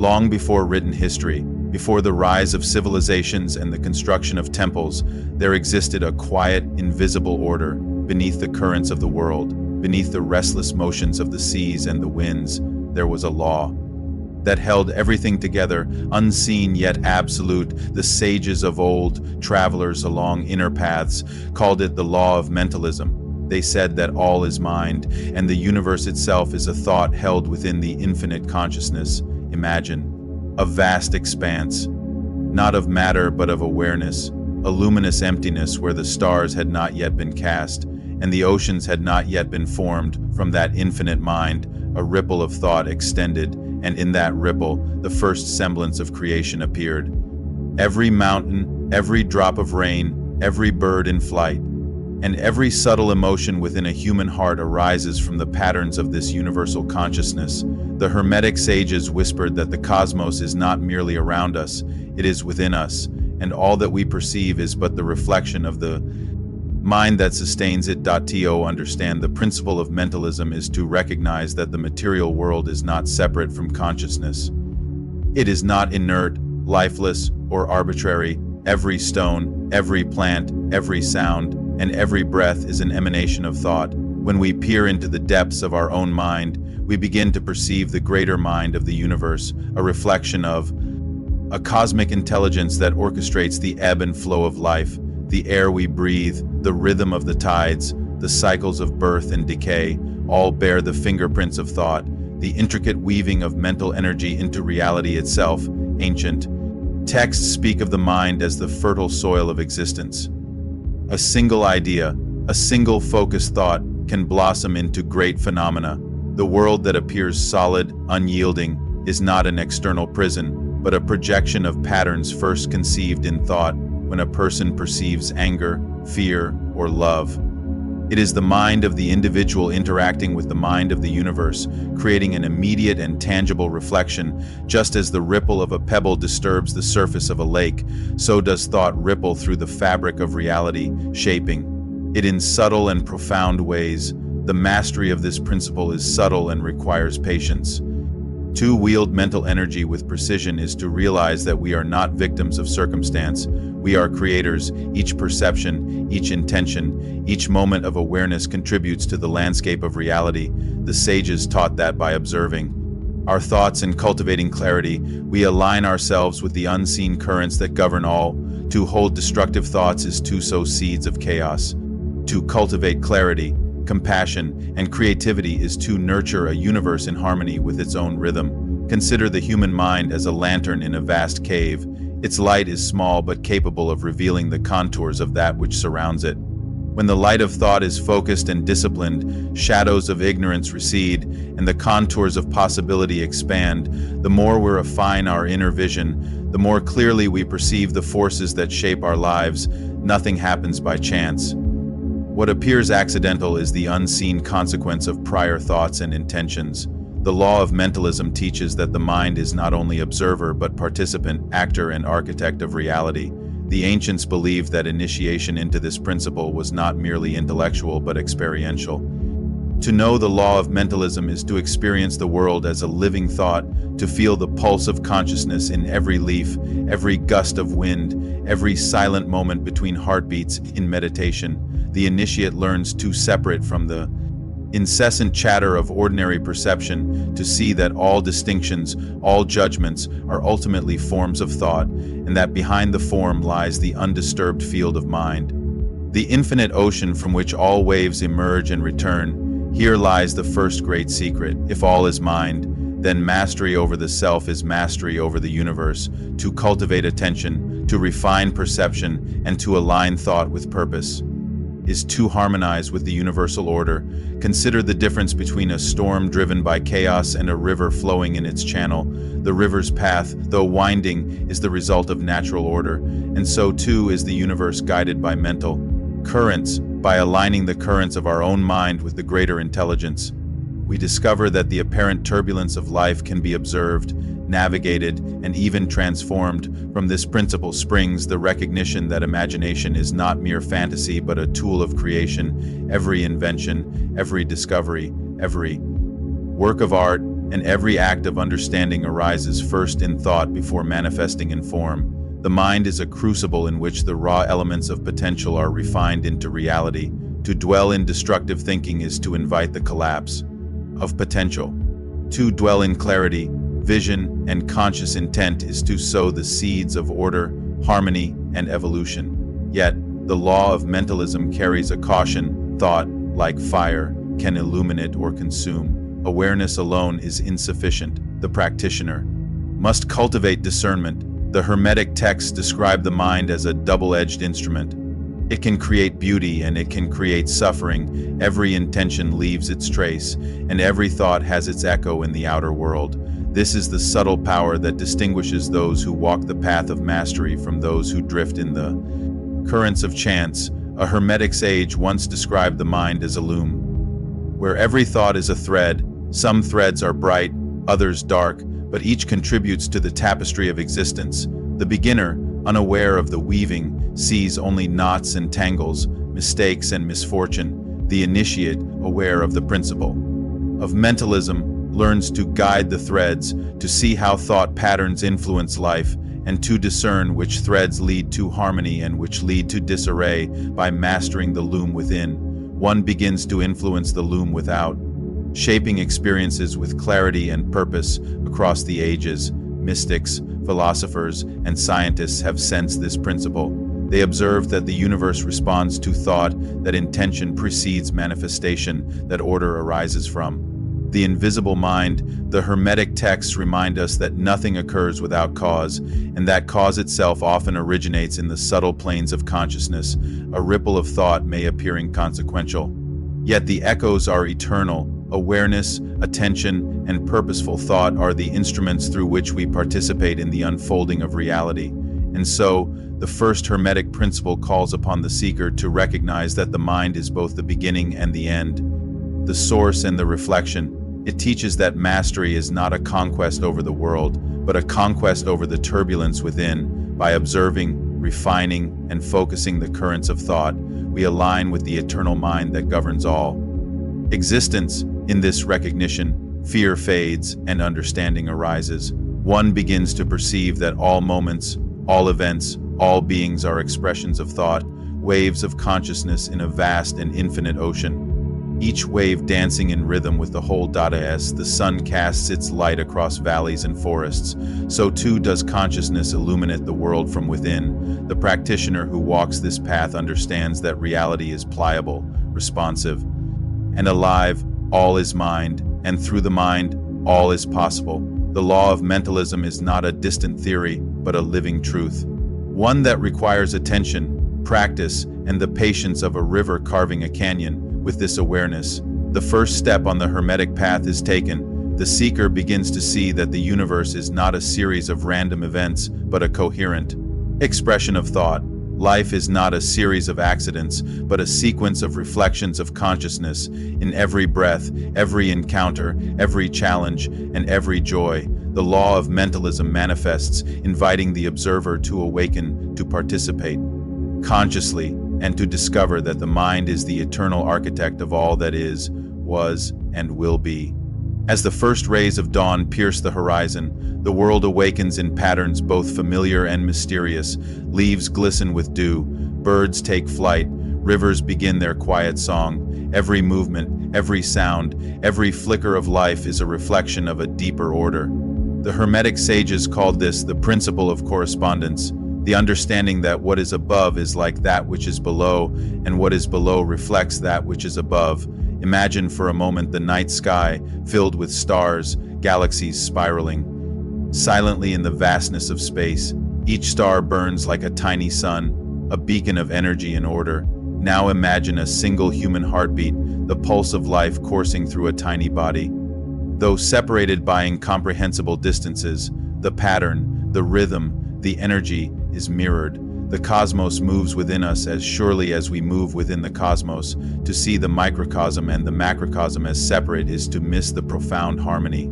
Long before written history, before the rise of civilizations and the construction of temples, there existed a quiet, invisible order beneath the currents of the world, beneath the restless motions of the seas and the winds. There was a law that held everything together, unseen yet absolute. The sages of old, travelers along inner paths, called it the law of mentalism. They said that all is mind, and the universe itself is a thought held within the infinite consciousness. Imagine a vast expanse, not of matter but of awareness, a luminous emptiness where the stars had not yet been cast, and the oceans had not yet been formed. From that infinite mind, a ripple of thought extended, and in that ripple, the first semblance of creation appeared. Every mountain, every drop of rain, every bird in flight, and every subtle emotion within a human heart arises from the patterns of this universal consciousness. The Hermetic sages whispered that the cosmos is not merely around us, it is within us, and all that we perceive is but the reflection of the mind that sustains it. To understand the principle of mentalism is to recognize that the material world is not separate from consciousness. It is not inert, lifeless, or arbitrary. Every stone, every plant, every sound, and every breath is an emanation of thought. When we peer into the depths of our own mind, we begin to perceive the greater mind of the universe, a reflection of a cosmic intelligence that orchestrates the ebb and flow of life, the air we breathe, the rhythm of the tides, the cycles of birth and decay, all bear the fingerprints of thought, the intricate weaving of mental energy into reality itself. Ancient texts speak of the mind as the fertile soil of existence. A single idea, a single focused thought can blossom into great phenomena. The world that appears solid, unyielding, is not an external prison, but a projection of patterns first conceived in thought. When a person perceives anger, fear, or love, it is the mind of the individual interacting with the mind of the universe, creating an immediate and tangible reflection. Just as the ripple of a pebble disturbs the surface of a lake, so does thought ripple through the fabric of reality, shaping it in subtle and profound ways. The mastery of this principle is subtle and requires patience. To wield mental energy with precision is to realize that we are not victims of circumstance. We are creators. Each perception, each intention, each moment of awareness contributes to the landscape of reality. The sages taught that by observing our thoughts and cultivating clarity, we align ourselves with the unseen currents that govern all. To hold destructive thoughts is to sow seeds of chaos. To cultivate clarity, compassion, and creativity is to nurture a universe in harmony with its own rhythm. Consider the human mind as a lantern in a vast cave. Its light is small but capable of revealing the contours of that which surrounds it. When the light of thought is focused and disciplined, shadows of ignorance recede, and the contours of possibility expand. The more we refine our inner vision, the more clearly we perceive the forces that shape our lives. Nothing happens by chance. What appears accidental is the unseen consequence of prior thoughts and intentions. The law of mentalism teaches that the mind is not only observer but participant, actor, and architect of reality. The ancients believed that initiation into this principle was not merely intellectual but experiential. To know the law of mentalism is to experience the world as a living thought, to feel the pulse of consciousness in every leaf, every gust of wind, every silent moment between heartbeats. In meditation, the initiate learns to separate from the incessant chatter of ordinary perception, to see that all distinctions, all judgments are ultimately forms of thought, and that behind the form lies the undisturbed field of mind, the infinite ocean from which all waves emerge and return. Here lies the first great secret. If all is mind, then mastery over the self is mastery over the universe. To cultivate attention, to refine perception, and to align thought with purpose is to harmonize with the universal order. Consider the difference between a storm driven by chaos and a river flowing in its channel. The river's path, though winding, is the result of natural order, and so too is the universe guided by mental currents. By aligning the currents of our own mind with the greater intelligence, we discover that the apparent turbulence of life can be observed, navigated, and even transformed. From this principle springs the recognition that imagination is not mere fantasy but a tool of creation. Every invention, every discovery, every work of art, and every act of understanding arises first in thought before manifesting in form. The mind is a crucible in which the raw elements of potential are refined into reality. To dwell in destructive thinking is to invite the collapse of potential. To dwell in clarity, vision, and conscious intent is to sow the seeds of order, harmony, and evolution. Yet, the law of mentalism carries a caution: thought, like fire, can illuminate or consume. Awareness alone is insufficient. The practitioner must cultivate discernment. The Hermetic texts describe the mind as a double-edged instrument. It can create beauty and it can create suffering. Every intention leaves its trace, and every thought has its echo in the outer world. This is the subtle power that distinguishes those who walk the path of mastery from those who drift in the currents of chance. A Hermetic sage once described the mind as a loom, where every thought is a thread. Some threads are bright, others dark, but each contributes to the tapestry of existence. The beginner, unaware of the weaving, sees only knots and tangles, mistakes and misfortune. The initiate, aware of the principle of mentalism, learns to guide the threads, to see how thought patterns influence life, and to discern which threads lead to harmony and which lead to disarray. By mastering the loom within, one begins to influence the loom without, shaping experiences with clarity and purpose across the ages. Mystics, philosophers, and scientists have sensed this principle. They observed that the universe responds to thought, that intention precedes manifestation, that order arises from the invisible mind. The Hermetic texts remind us that nothing occurs without cause, and that cause itself often originates in the subtle planes of consciousness. A ripple of thought may appear inconsequential, yet the echoes are eternal. Awareness, attention, and purposeful thought are the instruments through which we participate in the unfolding of reality. And so, the first Hermetic principle calls upon the seeker to recognize that the mind is both the beginning and the end, the source and the reflection. It teaches that mastery is not a conquest over the world, but a conquest over the turbulence within. By observing, refining, and focusing the currents of thought, we align with the eternal mind that governs all existence. In this recognition, fear fades and understanding arises. One begins to perceive that all moments, all events, all beings are expressions of thought, waves of consciousness in a vast and infinite ocean. Each wave dancing in rhythm with the whole. As the sun casts its light across valleys and forests, so too does consciousness illuminate the world from within. The practitioner who walks this path understands that reality is pliable, responsive, and alive. All is mind, and through the mind, all is possible. The law of mentalism is not a distant theory, but a living truth, one that requires attention, practice, and the patience of a river carving a canyon. With this awareness, the first step on the Hermetic path is taken. The seeker begins to see that the universe is not a series of random events, but a coherent expression of thought. Life is not a series of accidents, but a sequence of reflections of consciousness. In every breath, every encounter, every challenge, and every joy, the law of mentalism manifests, inviting the observer to awaken, to participate consciously, and to discover that the mind is the eternal architect of all that is, was, and will be. As the first rays of dawn pierce the horizon, the world awakens in patterns both familiar and mysterious. Leaves glisten with dew, birds take flight, rivers begin their quiet song. Every movement, every sound, every flicker of life is a reflection of a deeper order. The Hermetic sages called this the principle of correspondence, the understanding that what is above is like that which is below, and what is below reflects that which is above. Imagine for a moment the night sky filled with stars, galaxies spiraling silently in the vastness of space. Each star burns like a tiny sun, a beacon of energy and order. Now imagine a single human heartbeat, the pulse of life coursing through a tiny body. Though separated by incomprehensible distances, the pattern, the rhythm, the energy is mirrored. The cosmos moves within us as surely as we move within the cosmos. To see the microcosm and the macrocosm as separate is to miss the profound harmony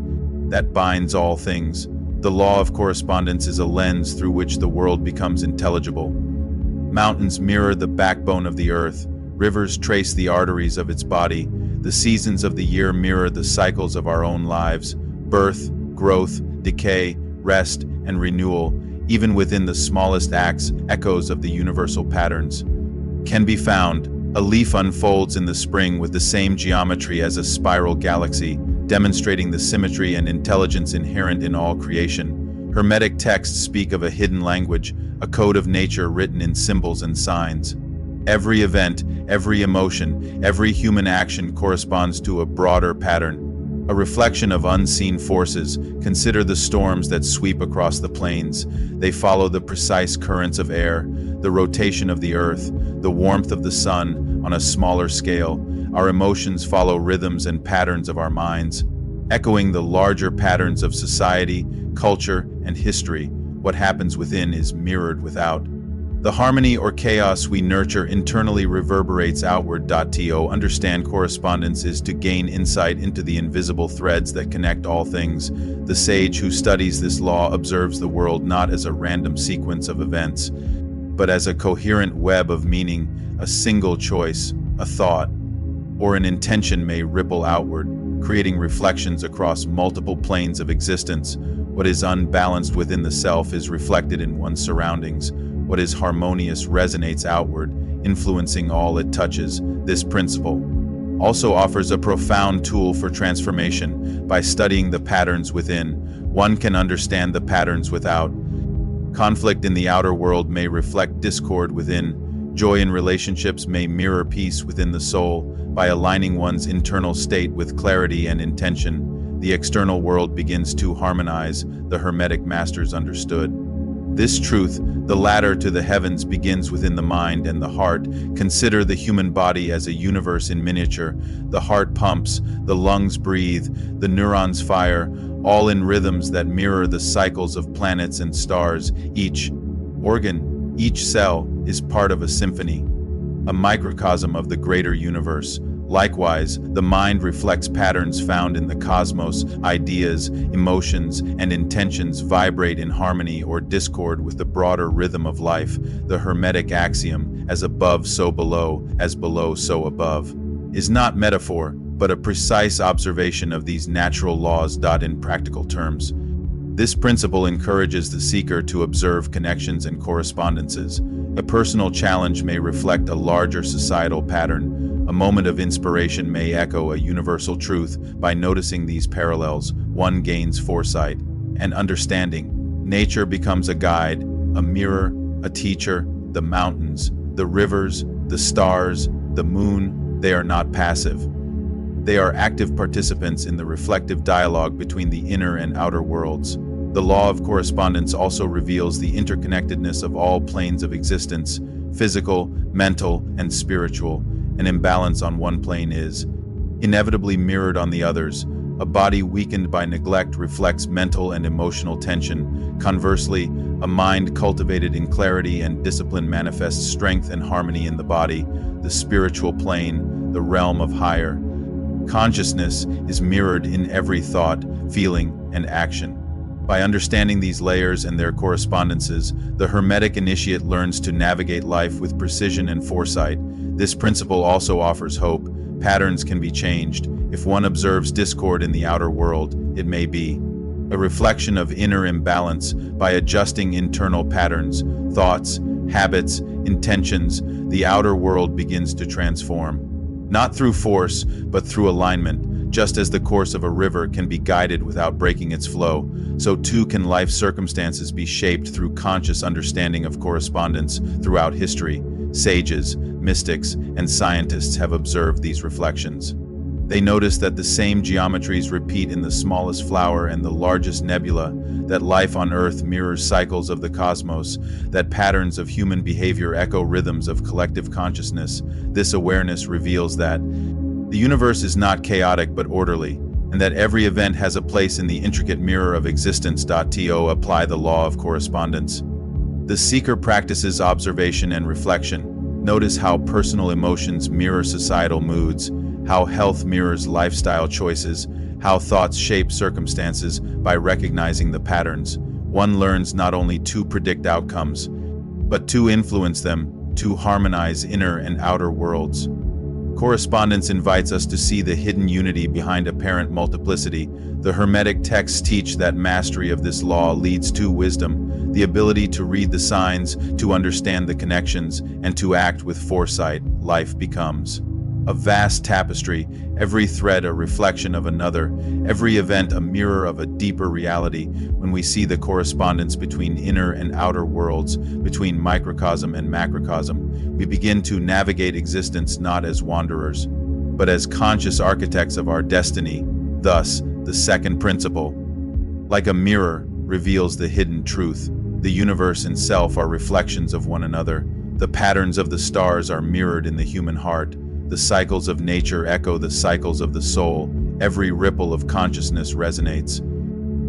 that binds all things. The law of correspondence is a lens through which the world becomes intelligible. Mountains mirror the backbone of the earth. Rivers trace the arteries of its body. The seasons of the year mirror the cycles of our own lives. Birth, growth, decay, rest, and renewal, even within the smallest acts, echoes of the universal patterns, can be found. A leaf unfolds in the spring with the same geometry as a spiral galaxy, demonstrating the symmetry and intelligence inherent in all creation. Hermetic texts speak of a hidden language, a code of nature written in symbols and signs. Every event, every emotion, every human action corresponds to a broader pattern, a reflection of unseen forces. Consider the storms that sweep across the plains. They follow the precise currents of air, the rotation of the earth, the warmth of the sun on a smaller scale. Our emotions follow rhythms and patterns of our minds, echoing the larger patterns of society, culture, and history. What happens within is mirrored without. The harmony or chaos we nurture internally reverberates outward. To understand correspondence is to gain insight into the invisible threads that connect all things. The sage who studies this law observes the world not as a random sequence of events, but as a coherent web of meaning. A single choice, a thought, or an intention may ripple outward, creating reflections across multiple planes of existence. What is unbalanced within the self is reflected in one's surroundings. What is harmonious resonates outward, influencing all it touches. This principle also offers a profound tool for transformation. By studying the patterns within, one can understand the patterns without. Conflict in the outer world may reflect discord within. Joy in relationships may mirror peace within the soul. By aligning one's internal state with clarity and intention, the external world begins to harmonize. The Hermetic masters understood this truth. The ladder to the heavens begins within the mind and the heart. Consider the human body as a universe in miniature. The heart pumps, the lungs breathe, the neurons fire, all in rhythms that mirror the cycles of planets and stars. Each organ, each cell is part of a symphony, a microcosm of the greater universe. Likewise, the mind reflects patterns found in the cosmos. Ideas, emotions, and intentions vibrate in harmony or discord with the broader rhythm of life. The Hermetic axiom, as above so below, as below so above, is not metaphor, but a precise observation of these natural laws. In practical terms, this principle encourages the seeker to observe connections and correspondences. A personal challenge may reflect a larger societal pattern. A moment of inspiration may echo a universal truth. By noticing these parallels, one gains foresight and understanding. Nature becomes a guide, a mirror, a teacher. The mountains, the rivers, the stars, the moon, they are not passive. They are active participants in the reflective dialogue between the inner and outer worlds. The law of correspondence also reveals the interconnectedness of all planes of existence, physical, mental, and spiritual. An imbalance on one plane is inevitably mirrored on the others. A body weakened by neglect reflects mental and emotional tension. Conversely, a mind cultivated in clarity and discipline manifests strength and harmony in the body. The spiritual plane, the realm of higher consciousness, is mirrored in every thought, feeling, and action. By understanding these layers and their correspondences, the Hermetic initiate learns to navigate life with precision and foresight. This principle also offers hope. Patterns can be changed. If one observes discord in the outer world, it may be a reflection of inner imbalance. By adjusting internal patterns, thoughts, habits, intentions, the outer world begins to transform. Not through force, but through alignment. Just as the course of a river can be guided without breaking its flow, so too can life circumstances be shaped through conscious understanding of correspondence. Throughout history, sages, mystics, and scientists have observed these reflections. They notice that the same geometries repeat in the smallest flower and the largest nebula, that life on Earth mirrors cycles of the cosmos, that patterns of human behavior echo rhythms of collective consciousness. This awareness reveals that the universe is not chaotic but orderly, and that every event has a place in the intricate mirror of existence. To apply the law of correspondence, the seeker practices observation and reflection. Notice how personal emotions mirror societal moods, how health mirrors lifestyle choices, how thoughts shape circumstances. By recognizing the patterns, one learns not only to predict outcomes, but to influence them, to harmonize inner and outer worlds. Correspondence invites us to see the hidden unity behind apparent multiplicity. The Hermetic texts teach that mastery of this law leads to wisdom, the ability to read the signs, to understand the connections, and to act with foresight. Life becomes a vast tapestry, every thread a reflection of another, every event a mirror of a deeper reality. When we see the correspondence between inner and outer worlds, between microcosm and macrocosm, we begin to navigate existence not as wanderers, but as conscious architects of our destiny. Thus, the second principle, like a mirror, reveals the hidden truth. The universe and self are reflections of one another. The patterns of the stars are mirrored in the human heart. The cycles of nature echo the cycles of the soul. Every ripple of consciousness resonates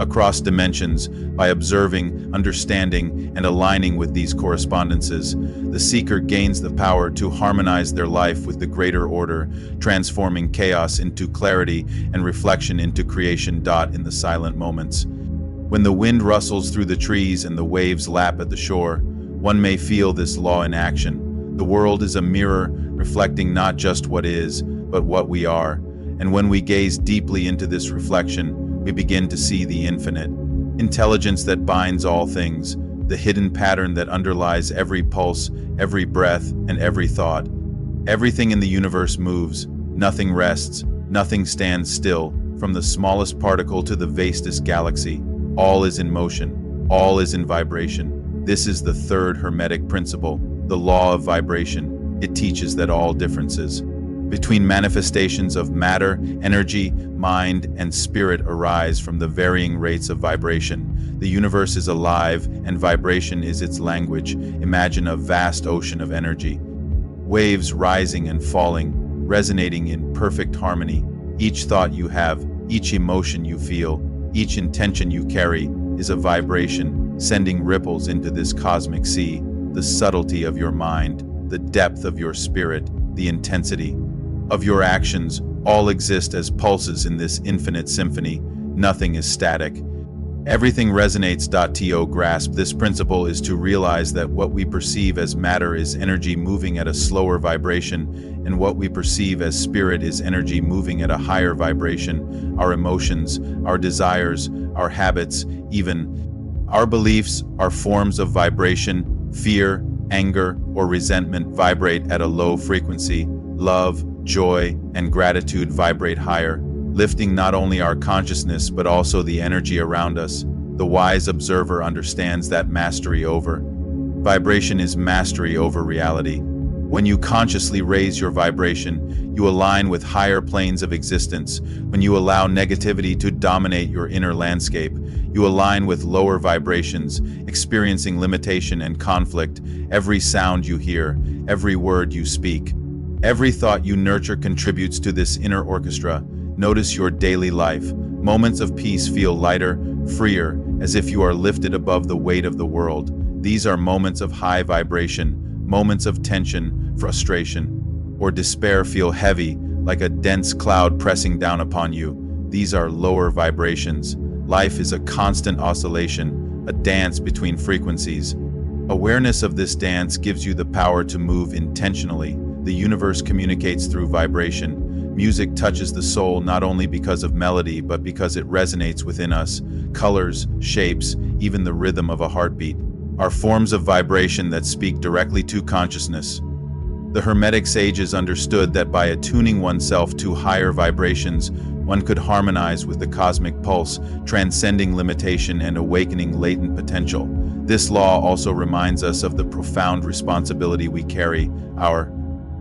across dimensions. By observing, understanding, and aligning with these correspondences, the seeker gains the power to harmonize their life with the greater order, transforming chaos into clarity and reflection into creation. In the silent moments, when the wind rustles through the trees and the waves lap at the shore, one may feel this law in action. The world is a mirror, reflecting not just what is, but what we are. And when we gaze deeply into this reflection, we begin to see the infinite intelligence that binds all things, the hidden pattern that underlies every pulse, every breath, and every thought. Everything in the universe moves, nothing rests, nothing stands still. From the smallest particle to the vastest galaxy, all is in motion, all is in vibration. This is the third Hermetic principle, the law of vibration. It teaches that all differences between manifestations of matter, energy, mind, and spirit arise from the varying rates of vibration. The universe is alive, and vibration is its language. Imagine a vast ocean of energy, waves rising and falling, resonating in perfect harmony. Each thought you have, each emotion you feel, each intention you carry is a vibration, sending ripples into this cosmic sea. The subtlety of your mind, the depth of your spirit, the intensity of your actions all exist as pulses in this infinite symphony. Nothing is static. Everything resonates. To grasp this principle is to realize that what we perceive as matter is energy moving at a slower vibration, and what we perceive as spirit is energy moving at a higher vibration. Our emotions, our desires, our habits, even our beliefs are forms of vibration. Fear, anger, or resentment vibrate at a low frequency. Love, joy, and gratitude vibrate higher, lifting not only our consciousness but also the energy around us. The wise observer understands that mastery over vibration is mastery over reality. When you consciously raise your vibration, you align with higher planes of existence. When you allow negativity to dominate your inner landscape, you align with lower vibrations, experiencing limitation and conflict. Every sound you hear, every word you speak, every thought you nurture contributes to this inner orchestra. Notice your daily life. Moments of peace feel lighter, freer, as if you are lifted above the weight of the world. These are moments of high vibration. Moments of tension, frustration, or despair feel heavy, like a dense cloud pressing down upon you. These are lower vibrations. Life is a constant oscillation, a dance between frequencies. Awareness of this dance gives you the power to move intentionally. The universe communicates through vibration. Music touches the soul not only because of melody, but because it resonates within us. Colors, shapes, even the rhythm of a heartbeat are forms of vibration that speak directly to consciousness. The Hermetic sages understood that by attuning oneself to higher vibrations, one could harmonize with the cosmic pulse, transcending limitation and awakening latent potential. This law also reminds us of the profound responsibility we carry. Our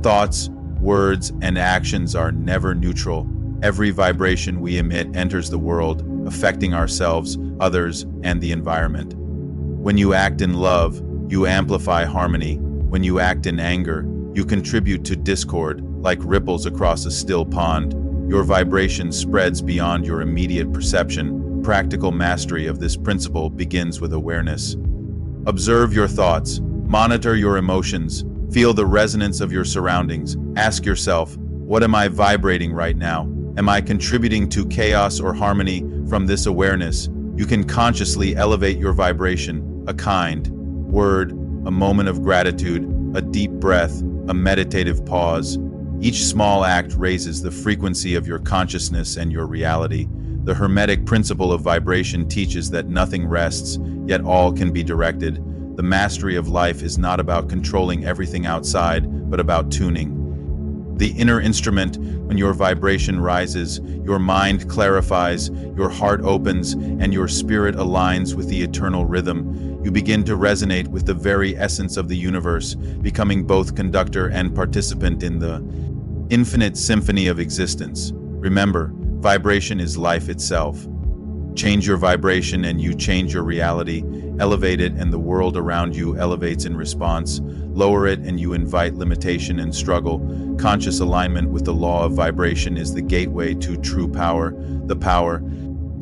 thoughts, words, and actions are never neutral. Every vibration we emit enters the world, affecting ourselves, others, and the environment. When you act in love, you amplify harmony. When you act in anger, you contribute to discord. Like ripples across a still pond, your vibration spreads beyond your immediate perception. Practical mastery of this principle begins with awareness. Observe your thoughts, monitor your emotions, feel the resonance of your surroundings. Ask yourself, what am I vibrating right now? Am I contributing to chaos or harmony? From this awareness, you can consciously elevate your vibration. A kind word, a moment of gratitude, a deep breath, a meditative pause. Each small act raises the frequency of your consciousness and your reality. The Hermetic principle of vibration teaches that nothing rests, yet all can be directed. The mastery of life is not about controlling everything outside, but about tuning. The inner instrument, when your vibration rises, your mind clarifies, your heart opens, and your spirit aligns with the eternal rhythm. You begin to resonate with the very essence of the universe, becoming both conductor and participant in the infinite symphony of existence. Remember, vibration is life itself. Change your vibration and you change your reality. Elevate it and the world around you elevates in response. Lower it and you invite limitation and struggle. Conscious alignment with the law of vibration is the gateway to true power, the power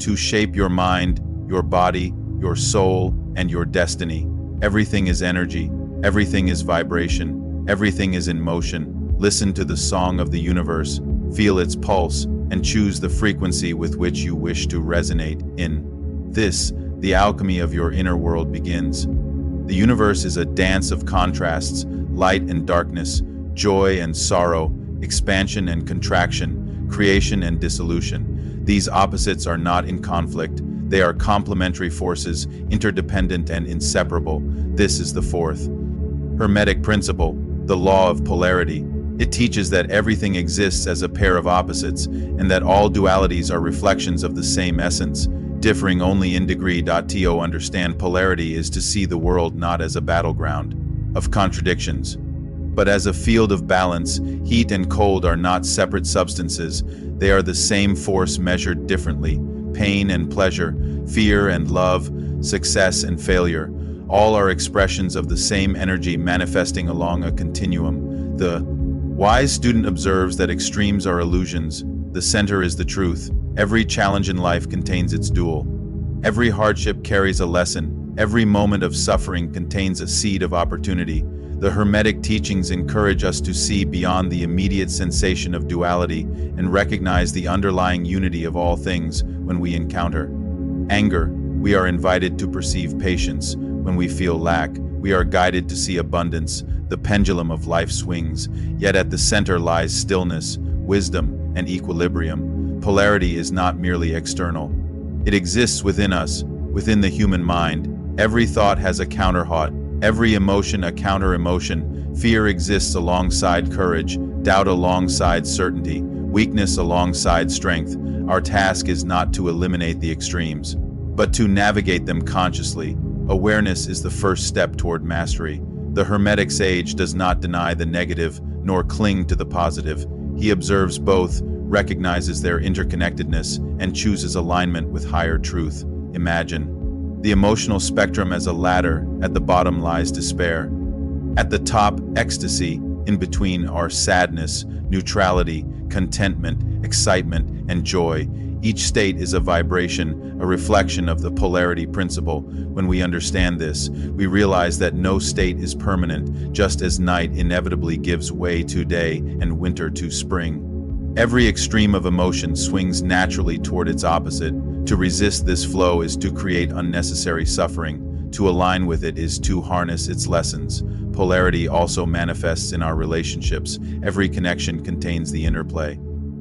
to shape your mind, your body, your soul, and your destiny. Everything is energy, everything is vibration, everything is in motion. Listen to the song of the universe, feel its pulse, and choose the frequency with which you wish to resonate in. This, the alchemy of your inner world begins. The universe is a dance of contrasts, light and darkness, joy and sorrow, expansion and contraction, creation and dissolution. These opposites are not in conflict. They are complementary forces, interdependent and inseparable. This is the fourth Hermetic principle, the law of polarity. It teaches that everything exists as a pair of opposites, and that all dualities are reflections of the same essence, differing only in degree. To understand polarity is to see the world not as a battleground of contradictions, but as a field of balance. Heat and cold are not separate substances, they are the same force measured differently. Pain and pleasure, fear and love, success and failure, all are expressions of the same energy manifesting along a continuum. The wise student observes that extremes are illusions. The center is the truth. Every challenge in life contains its dual. Every hardship carries a lesson. Every moment of suffering contains a seed of opportunity. The Hermetic teachings encourage us to see beyond the immediate sensation of duality and recognize the underlying unity of all things. When we encounter anger, we are invited to perceive patience. When we feel lack, we are guided to see abundance. The pendulum of life swings, yet at the center lies stillness, wisdom, and equilibrium. Polarity is not merely external. It exists within us, within the human mind. Every thought has a counterthought, every emotion a counter-emotion. Fear exists alongside courage, doubt alongside certainty, weakness alongside strength. Our task is not to eliminate the extremes, but to navigate them consciously. Awareness is the first step toward mastery. The Hermetic sage does not deny the negative, nor cling to the positive. He observes both, recognizes their interconnectedness, and chooses alignment with higher truth. Imagine the emotional spectrum as a ladder. At the bottom lies despair. At the top, ecstasy. In between are sadness, neutrality, contentment, excitement, and joy. Each state is a vibration, a reflection of the polarity principle. When we understand this, we realize that no state is permanent, just as night inevitably gives way to day and winter to spring. Every extreme of emotion swings naturally toward its opposite. To resist this flow is to create unnecessary suffering. To align with it is to harness its lessons. Polarity also manifests in our relationships. Every connection contains the interplay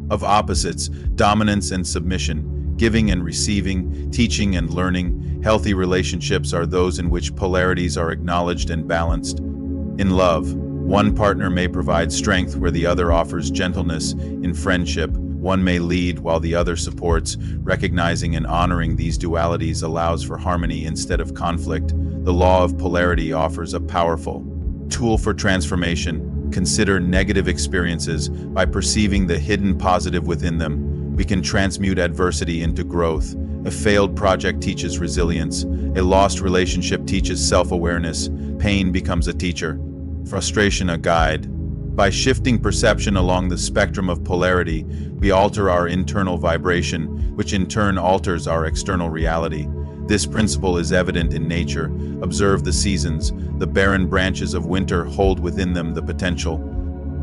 of opposites, dominance and submission, giving and receiving, teaching and learning. Healthy relationships are those in which polarities are acknowledged and balanced. In love, one partner may provide strength where the other offers gentleness. In friendship, one may lead while the other supports. Recognizing and honoring these dualities allows for harmony instead of conflict. The law of polarity offers a powerful tool for transformation. Consider negative experiences. By perceiving the hidden positive within them, we can transmute adversity into growth. A failed project teaches resilience. A lost relationship teaches self-awareness. Pain becomes a teacher, frustration a guide. By shifting perception along the spectrum of polarity, we alter our internal vibration, which in turn alters our external reality. This principle is evident in nature. Observe the seasons. The barren branches of winter hold within them the potential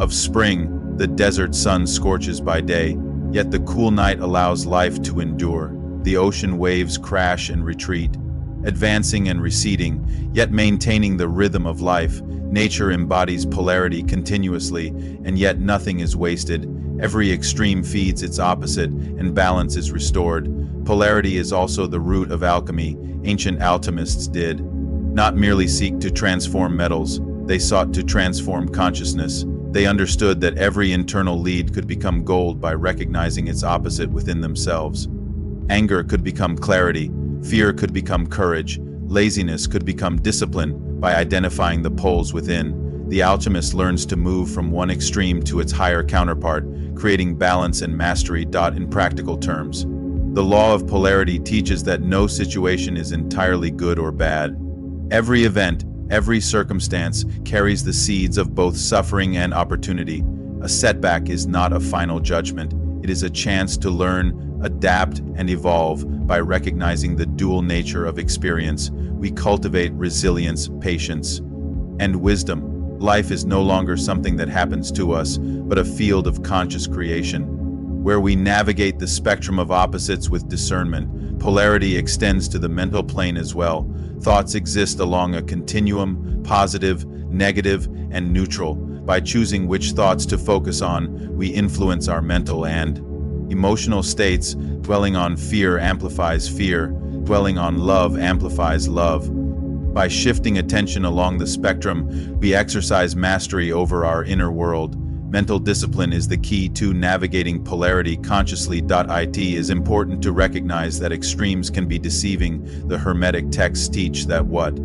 of spring. The desert sun scorches by day, yet the cool night allows life to endure. The ocean waves crash and retreat, advancing and receding, yet maintaining the rhythm of life. Nature embodies polarity continuously, and yet nothing is wasted. Every extreme feeds its opposite, and balance is restored. Polarity is also the root of alchemy. Ancient alchemists did not merely seek to transform metals, they sought to transform consciousness. They understood that every internal lead could become gold by recognizing its opposite within themselves. Anger could become clarity, fear could become courage, laziness could become discipline by identifying the poles within. The alchemist learns to move from one extreme to its higher counterpart, creating balance and mastery. In practical terms, the law of polarity teaches that no situation is entirely good or bad. Every event, every circumstance carries the seeds of both suffering and opportunity. A setback is not a final judgment. It is a chance to learn, adapt, and evolve. By recognizing the dual nature of experience, we cultivate resilience, patience, and wisdom. Life is no longer something that happens to us, but a field of conscious creation, where we navigate the spectrum of opposites with discernment. Polarity extends to the mental plane as well. Thoughts exist along a continuum, positive, negative, and neutral. By choosing which thoughts to focus on, we influence our mental and emotional states. Dwelling on fear amplifies fear. Dwelling on love amplifies love. By shifting attention along the spectrum, we exercise mastery over our inner world. Mental discipline is the key to navigating polarity consciously. It is important to recognize that extremes can be deceiving. The Hermetic texts teach that what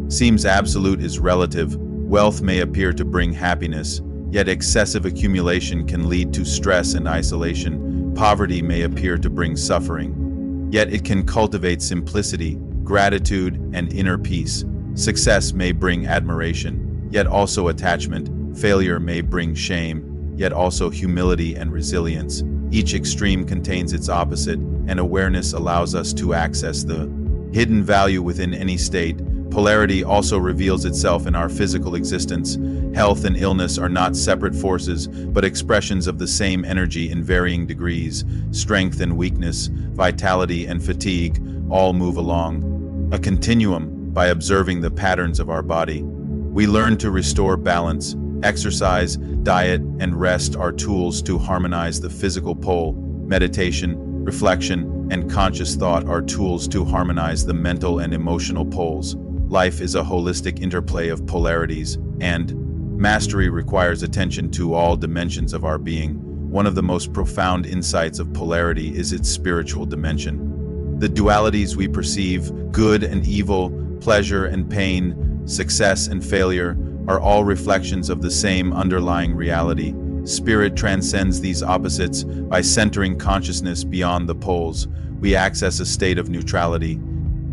seems absolute is relative. Wealth may appear to bring happiness, yet excessive accumulation can lead to stress and isolation. Poverty may appear to bring suffering, yet it can cultivate simplicity, gratitude, and inner peace. Success may bring admiration, yet also attachment. Failure may bring shame, yet also humility and resilience. Each extreme contains its opposite, and awareness allows us to access the hidden value within any state. Polarity also reveals itself in our physical existence. Health and illness are not separate forces, but expressions of the same energy in varying degrees. Strength and weakness, vitality and fatigue, all move along a continuum. By observing the patterns of our body, we learn to restore balance. Exercise, diet, and rest are tools to harmonize the physical pole. Meditation, reflection, and conscious thought are tools to harmonize the mental and emotional poles. Life is a holistic interplay of polarities, and mastery requires attention to all dimensions of our being. One of the most profound insights of polarity is its spiritual dimension. The dualities we perceive, good and evil, pleasure and pain, success and failure, are all reflections of the same underlying reality. Spirit transcends these opposites. By centering consciousness beyond the poles, we access a state of neutrality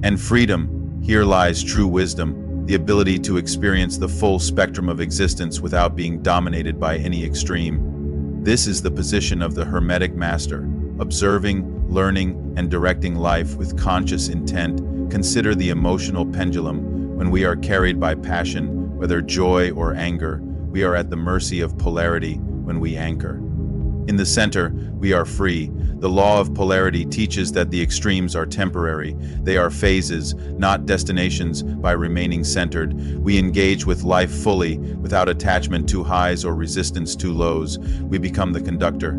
and freedom. Here lies true wisdom, the ability to experience the full spectrum of existence without being dominated by any extreme. This is the position of the Hermetic Master, observing, learning, and directing life with conscious intent. Consider the emotional pendulum. When we are carried by passion, whether joy or anger, we are at the mercy of polarity. When we anchor in the center, we are free. The law of polarity teaches that the extremes are temporary. They are phases, not destinations. By remaining centered, we engage with life fully, without attachment to highs or resistance to lows. We become the conductor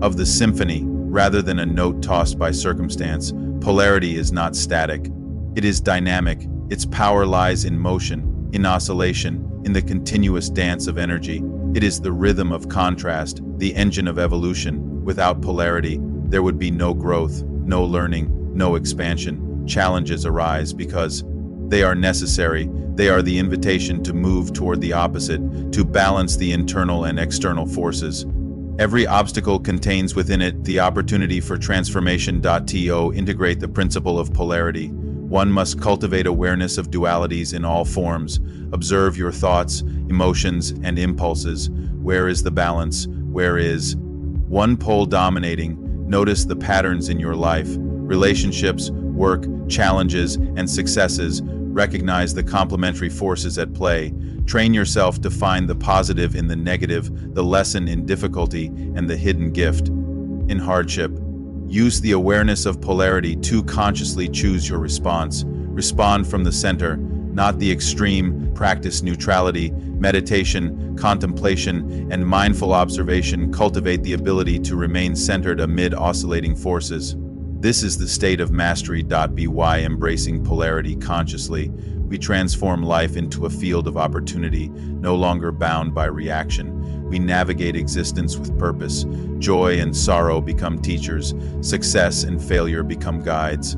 of the symphony, rather than a note tossed by circumstance. Polarity is not static. It is dynamic. Its power lies in motion, in oscillation, in the continuous dance of energy. It is the rhythm of contrast, the engine of evolution. Without polarity, there would be no growth, no learning, no expansion. Challenges arise because they are necessary. They are the invitation to move toward the opposite, to balance the internal and external forces. Every obstacle contains within it the opportunity for transformation. To integrate the principle of polarity, one must cultivate awareness of dualities in all forms. Observe your thoughts, emotions, and impulses. Where is the balance? Where is one pole dominating? Notice the patterns in your life. Relationships, work, challenges, and successes. Recognize the complementary forces at play. Train yourself to find the positive in the negative, the lesson in difficulty, and the hidden gift in hardship. Use the awareness of polarity to consciously choose your response. Respond from the center, not the extreme. Practice neutrality, meditation, contemplation, and mindful observation cultivate the ability to remain centered amid oscillating forces. This is the state of mastery. By embracing polarity consciously, we transform life into a field of opportunity, no longer bound by reaction. We navigate existence with purpose. Joy and sorrow become teachers. Success and failure become guides.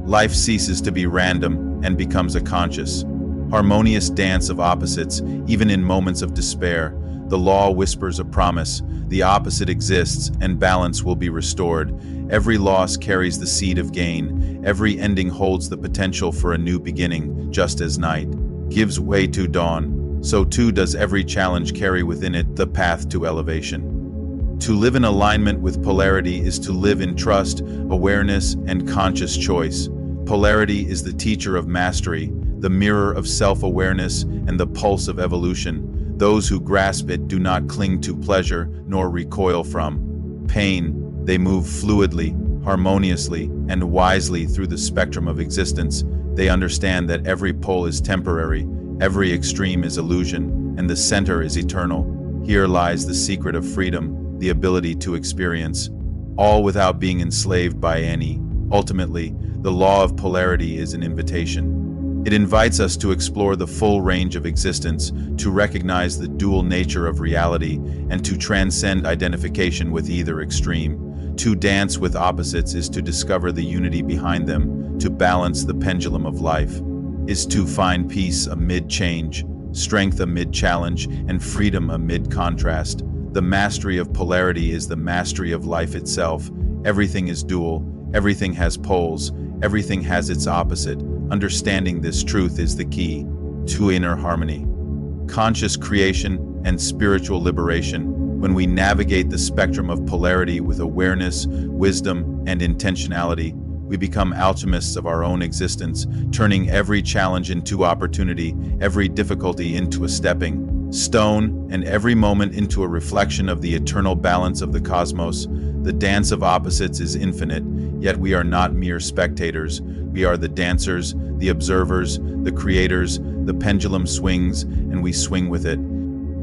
Life ceases to be random and becomes a conscious, harmonious dance of opposites. Even in moments of despair, the law whispers a promise. The opposite exists, and balance will be restored. Every loss carries the seed of gain. Every ending holds the potential for a new beginning. Just as night gives way to dawn, so too does every challenge carry within it the path to elevation. To live in alignment with polarity is to live in trust, awareness, and conscious choice. Polarity is the teacher of mastery, the mirror of self-awareness, and the pulse of evolution. Those who grasp it do not cling to pleasure nor recoil from pain. They move fluidly, harmoniously, and wisely through the spectrum of existence. They understand that every pole is temporary, every extreme is illusion, and the center is eternal. Here lies the secret of freedom, the ability to experience, all without being enslaved by any. Ultimately, the law of polarity is an invitation. It invites us to explore the full range of existence, to recognize the dual nature of reality, and to transcend identification with either extreme. To dance with opposites is to discover the unity behind them. To balance the pendulum of life is to find peace amid change, strength amid challenge, and freedom amid contrast. The mastery of polarity is the mastery of life itself. Everything is dual, everything has poles, everything has its opposite. Understanding this truth is the key to inner harmony, conscious creation, and spiritual liberation. When we navigate the spectrum of polarity with awareness, wisdom, and intentionality, we become alchemists of our own existence, turning every challenge into opportunity, every difficulty into a stepping stone, and every moment into a reflection of the eternal balance of the cosmos. The dance of opposites is infinite, yet we are not mere spectators. We are the dancers, the observers, the creators. The pendulum swings, and we swing with it,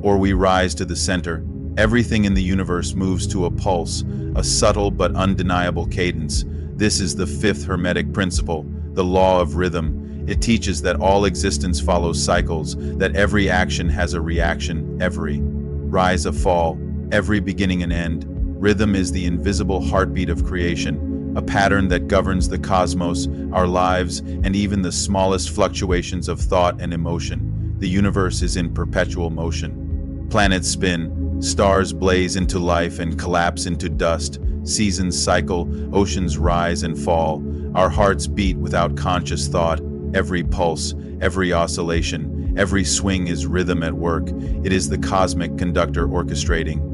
or we rise to the center. Everything in the universe moves to a pulse, a subtle but undeniable cadence. This is the fifth Hermetic principle, the law of rhythm. It teaches that all existence follows cycles, that every action has a reaction, every rise a fall, every beginning and end. Rhythm is the invisible heartbeat of creation, a pattern that governs the cosmos, our lives, and even the smallest fluctuations of thought and emotion. The universe is in perpetual motion. Planets spin, stars blaze into life and collapse into dust, seasons cycle, oceans rise and fall. Our hearts beat without conscious thought. Every pulse, every oscillation, every swing is rhythm at work. It is the cosmic conductor orchestrating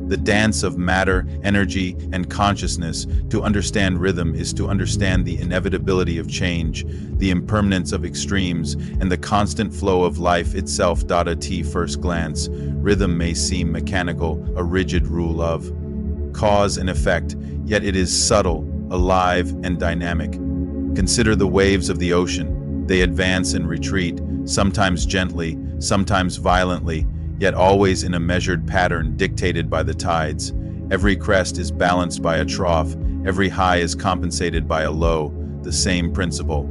the dance of matter, energy, and consciousness. To understand rhythm is to understand the inevitability of change, the impermanence of extremes, and the constant flow of life itself. At first glance, rhythm may seem mechanical, a rigid rule of cause and effect, yet it is subtle, alive, and dynamic. Consider the waves of the ocean. They advance and retreat, sometimes gently, sometimes violently, yet always in a measured pattern dictated by the tides. Every crest is balanced by a trough, every high is compensated by a low. The same principle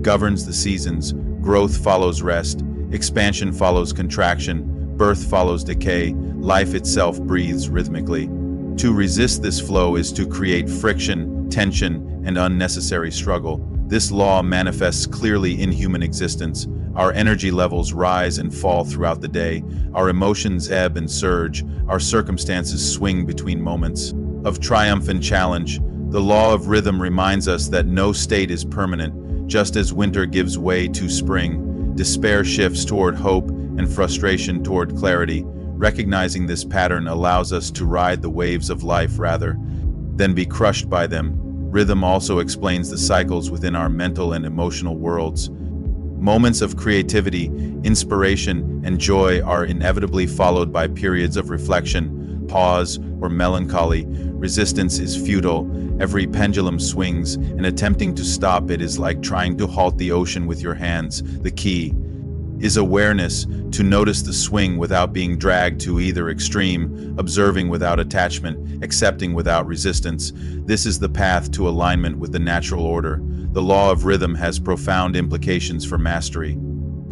governs the seasons. Growth follows rest, expansion follows contraction, birth follows decay, life itself breathes rhythmically. To resist this flow is to create friction, tension, and unnecessary struggle. This law manifests clearly in human existence. Our energy levels rise and fall throughout the day. Our emotions ebb and surge. Our circumstances swing between moments of triumph and challenge. The law of rhythm reminds us that no state is permanent. Just as winter gives way to spring, despair shifts toward hope, and frustration toward clarity. Recognizing this pattern allows us to ride the waves of life rather than be crushed by them. Rhythm also explains the cycles within our mental and emotional worlds. Moments of creativity, inspiration, and joy are inevitably followed by periods of reflection, pause, or melancholy. Resistance is futile, every pendulum swings, and attempting to stop it is like trying to halt the ocean with your hands. The key is awareness, to notice the swing without being dragged to either extreme, observing without attachment, accepting without resistance. This is the path to alignment with the natural order. The law of rhythm has profound implications for mastery.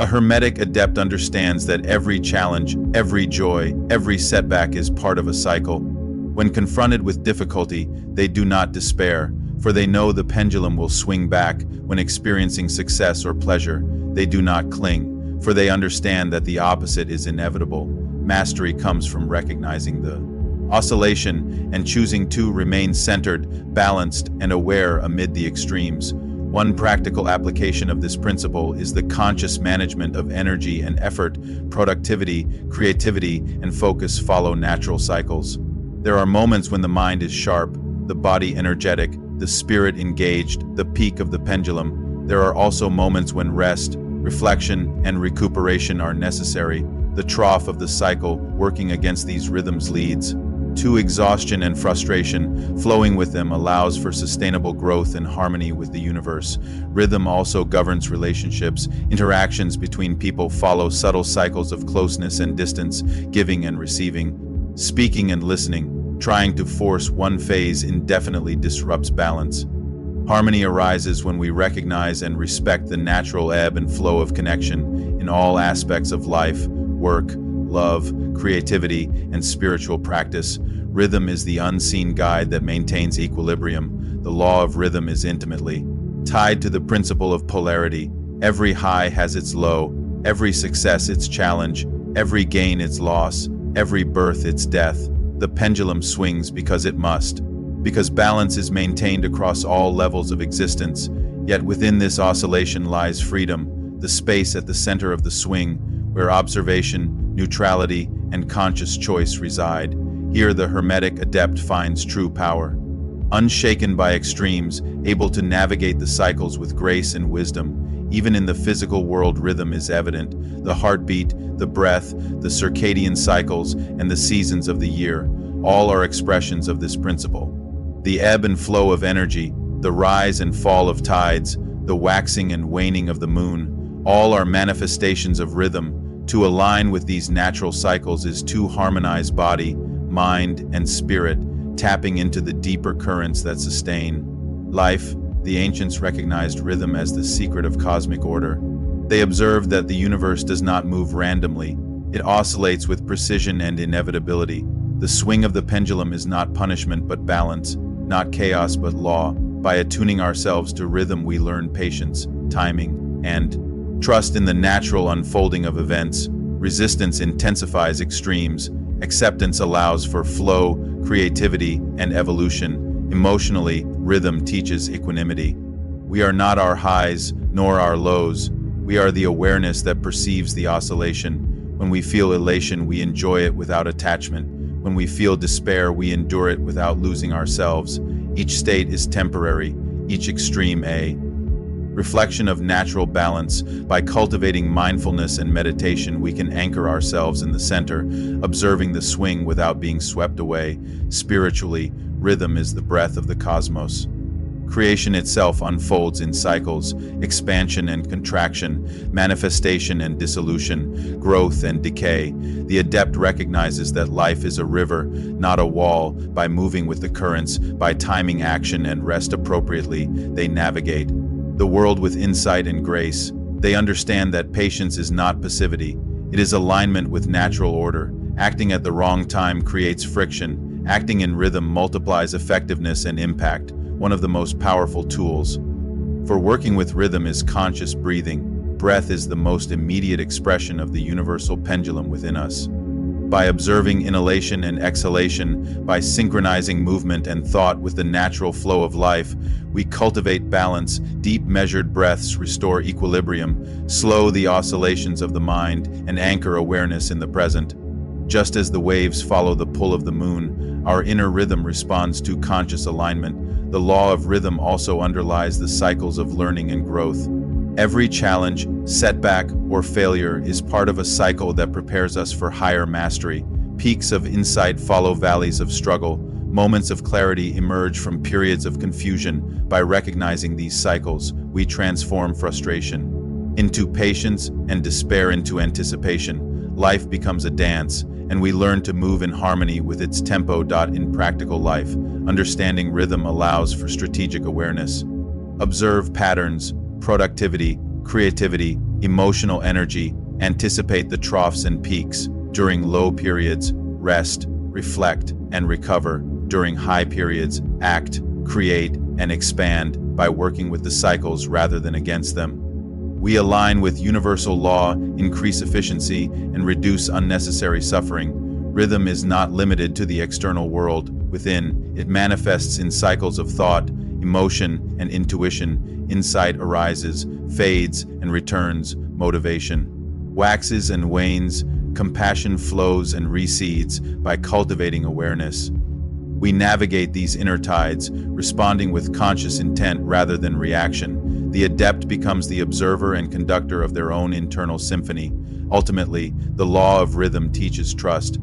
A Hermetic adept understands that every challenge, every joy, every setback is part of a cycle. When confronted with difficulty, they do not despair, for they know the pendulum will swing back. When experiencing success or pleasure, they do not cling, for they understand that the opposite is inevitable. Mastery comes from recognizing the oscillation and choosing to remain centered, balanced, and aware amid the extremes. One practical application of this principle is the conscious management of energy and effort. Productivity, creativity, and focus follow natural cycles. There are moments when the mind is sharp, the body energetic, the spirit engaged, the peak of the pendulum. There are also moments when rest, reflection, and recuperation are necessary. The trough of the cycle, working against these rhythms, leads to exhaustion and frustration. Flowing with them allows for sustainable growth and harmony with the universe. Rhythm also governs relationships. Interactions between people follow subtle cycles of closeness and distance, giving and receiving, speaking and listening. Trying to force one phase indefinitely disrupts balance. Harmony arises when we recognize and respect the natural ebb and flow of connection in all aspects of life, work, love, creativity, and spiritual practice. Rhythm is the unseen guide that maintains equilibrium. The law of rhythm is intimately tied to the principle of polarity. Every high has its low, every success its challenge, every gain its loss, every birth its death. The pendulum swings because it must, because balance is maintained across all levels of existence. Yet within this oscillation lies freedom, the space at the center of the swing, where observation, neutrality, and conscious choice reside. Here the Hermetic adept finds true power. Unshaken by extremes, able to navigate the cycles with grace and wisdom. Even in the physical world, rhythm is evident. The heartbeat, the breath, the circadian cycles, and the seasons of the year, all are expressions of this principle. The ebb and flow of energy, the rise and fall of tides, the waxing and waning of the moon, all are manifestations of rhythm. To align with these natural cycles is to harmonize body, mind, and spirit, tapping into the deeper currents that sustain life. The ancients recognized rhythm as the secret of cosmic order. They observed that the universe does not move randomly. It oscillates with precision and inevitability. The swing of the pendulum is not punishment but balance, not chaos but law. By attuning ourselves to rhythm, we learn patience, timing, and trust in the natural unfolding of events. Resistance intensifies extremes. Acceptance allows for flow, creativity, and evolution. Emotionally, rhythm teaches equanimity. We are not our highs, nor our lows. We are the awareness that perceives the oscillation. When we feel elation, we enjoy it without attachment. When we feel despair, we endure it without losing ourselves. Each state is temporary, each extreme a reflection of natural balance. By cultivating mindfulness and meditation, we can anchor ourselves in the center, observing the swing without being swept away. Spiritually, rhythm is the breath of the cosmos. Creation itself unfolds in cycles, expansion and contraction, manifestation and dissolution, growth and decay. The adept recognizes that life is a river, not a wall. By moving with the currents, by timing action and rest appropriately, they navigate the world with insight and grace. They understand that patience is not passivity. It is alignment with natural order. Acting at the wrong time creates friction. Acting in rhythm multiplies effectiveness and impact. One of the most powerful tools for working with rhythm is conscious breathing. Breath is the most immediate expression of the universal pendulum within us. By observing inhalation and exhalation, by synchronizing movement and thought with the natural flow of life, we cultivate balance. Deep, measured breaths restore equilibrium, slow the oscillations of the mind, and anchor awareness in the present. Just as the waves follow the pull of the moon, our inner rhythm responds to conscious alignment. The law of rhythm also underlies the cycles of learning and growth. Every challenge, setback, or failure is part of a cycle that prepares us for higher mastery. Peaks of insight follow valleys of struggle. Moments of clarity emerge from periods of confusion. By recognizing these cycles, we transform frustration into patience and despair into anticipation. Life becomes a dance, and we learn to move in harmony with its tempo. In practical life, understanding rhythm allows for strategic awareness. Observe patterns, productivity, creativity, emotional energy, anticipate the troughs and peaks. During low periods, rest, reflect, and recover. During high periods, act, create, and expand. By working with the cycles rather than against them, we align with universal law, increase efficiency, and reduce unnecessary suffering. Rhythm is not limited to the external world. Within, it manifests in cycles of thought, emotion, and intuition. Insight arises, fades, and returns. Motivation waxes and wanes. Compassion flows and recedes. By cultivating awareness, we navigate these inner tides, responding with conscious intent rather than reaction. The adept becomes the observer and conductor of their own internal symphony. Ultimately, the law of rhythm teaches trust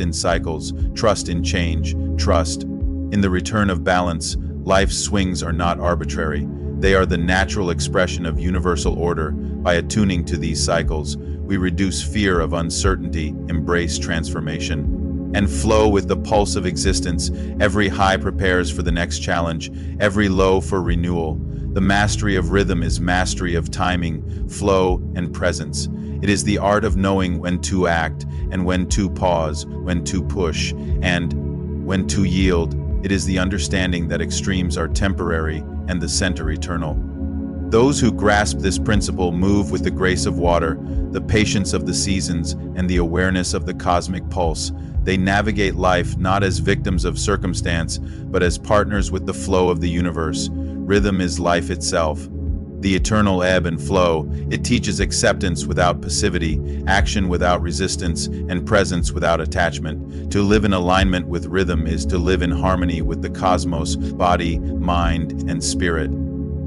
in cycles, trust in change, trust in the return of balance. Life's swings are not arbitrary. They are the natural expression of universal order. By attuning to these cycles, we reduce fear of uncertainty, embrace transformation, and flow with the pulse of existence. Every high prepares for the next challenge, every low for renewal. The mastery of rhythm is mastery of timing, flow, and presence. It is the art of knowing when to act and when to pause, when to push, and when to yield. It is the understanding that extremes are temporary and the center eternal. Those who grasp this principle move with the grace of water, the patience of the seasons, and the awareness of the cosmic pulse. They navigate life not as victims of circumstance, but as partners with the flow of the universe. Rhythm is life itself, the eternal ebb and flow. It teaches acceptance without passivity, action without resistance, and presence without attachment. To live in alignment with rhythm is to live in harmony with the cosmos, body, mind, and spirit.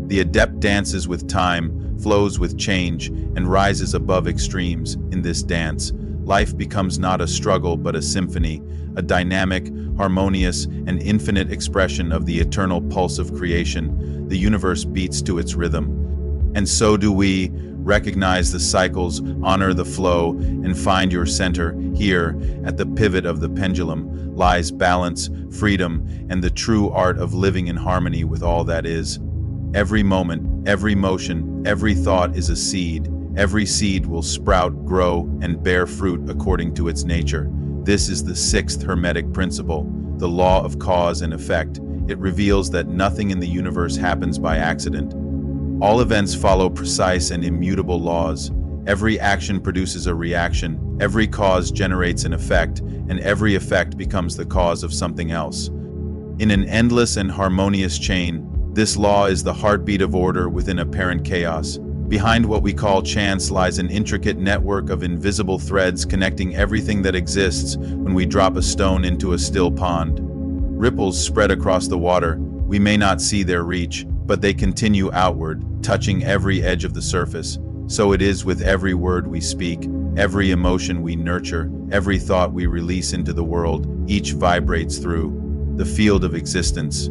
The adept dances with time, flows with change, and rises above extremes. In this dance, life becomes not a struggle but a symphony, a dynamic, harmonious, and infinite expression of the eternal pulse of creation. The universe beats to its rhythm. And so do we. Recognize the cycles, honor the flow, and find your center. Here, at the pivot of the pendulum, lies balance, freedom, and the true art of living in harmony with all that is. Every moment, every motion, every thought is a seed. Every seed will sprout, grow, and bear fruit according to its nature. This is the sixth Hermetic principle, the law of cause and effect. It reveals that nothing in the universe happens by accident. All events follow precise and immutable laws. Every action produces a reaction, every cause generates an effect, and every effect becomes the cause of something else. In an endless and harmonious chain, this law is the heartbeat of order within apparent chaos. Behind what we call chance lies an intricate network of invisible threads connecting everything that exists. When we drop a stone into a still pond, ripples spread across the water. We may not see their reach, but they continue outward, touching every edge of the surface. So it is with every word we speak, every emotion we nurture, every thought we release into the world. Each vibrates through the field of existence,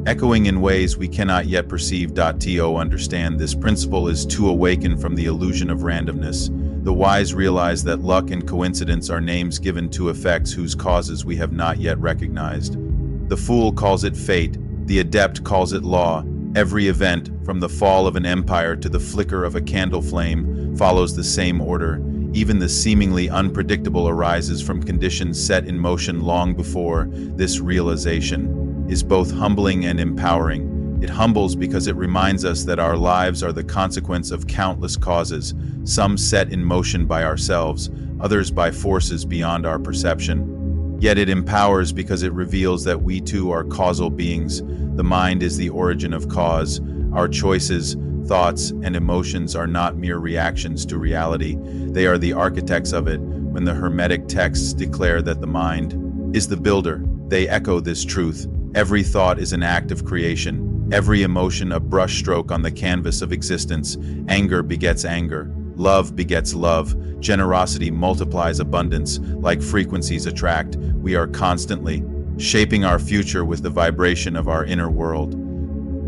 echoing in ways we cannot yet perceive. To understand this principle is to awaken from the illusion of randomness. The wise realize that luck and coincidence are names given to effects whose causes we have not yet recognized. The fool calls it fate, the adept calls it law. Every event, from the fall of an empire to the flicker of a candle flame, follows the same order. Even the seemingly unpredictable arises from conditions set in motion long before. This realization is both humbling and empowering. It humbles because it reminds us that our lives are the consequence of countless causes, some set in motion by ourselves, others by forces beyond our perception. Yet it empowers because it reveals that we too are causal beings. The mind is the origin of cause. Our choices, thoughts, and emotions are not mere reactions to reality. They are the architects of it. When the Hermetic texts declare that the mind is the builder, they echo this truth. Every thought is an act of creation. Every emotion a brushstroke on the canvas of existence. Anger begets anger. Love begets love. Generosity multiplies abundance. Like frequencies attract, we are constantly shaping our future with the vibration of our inner world.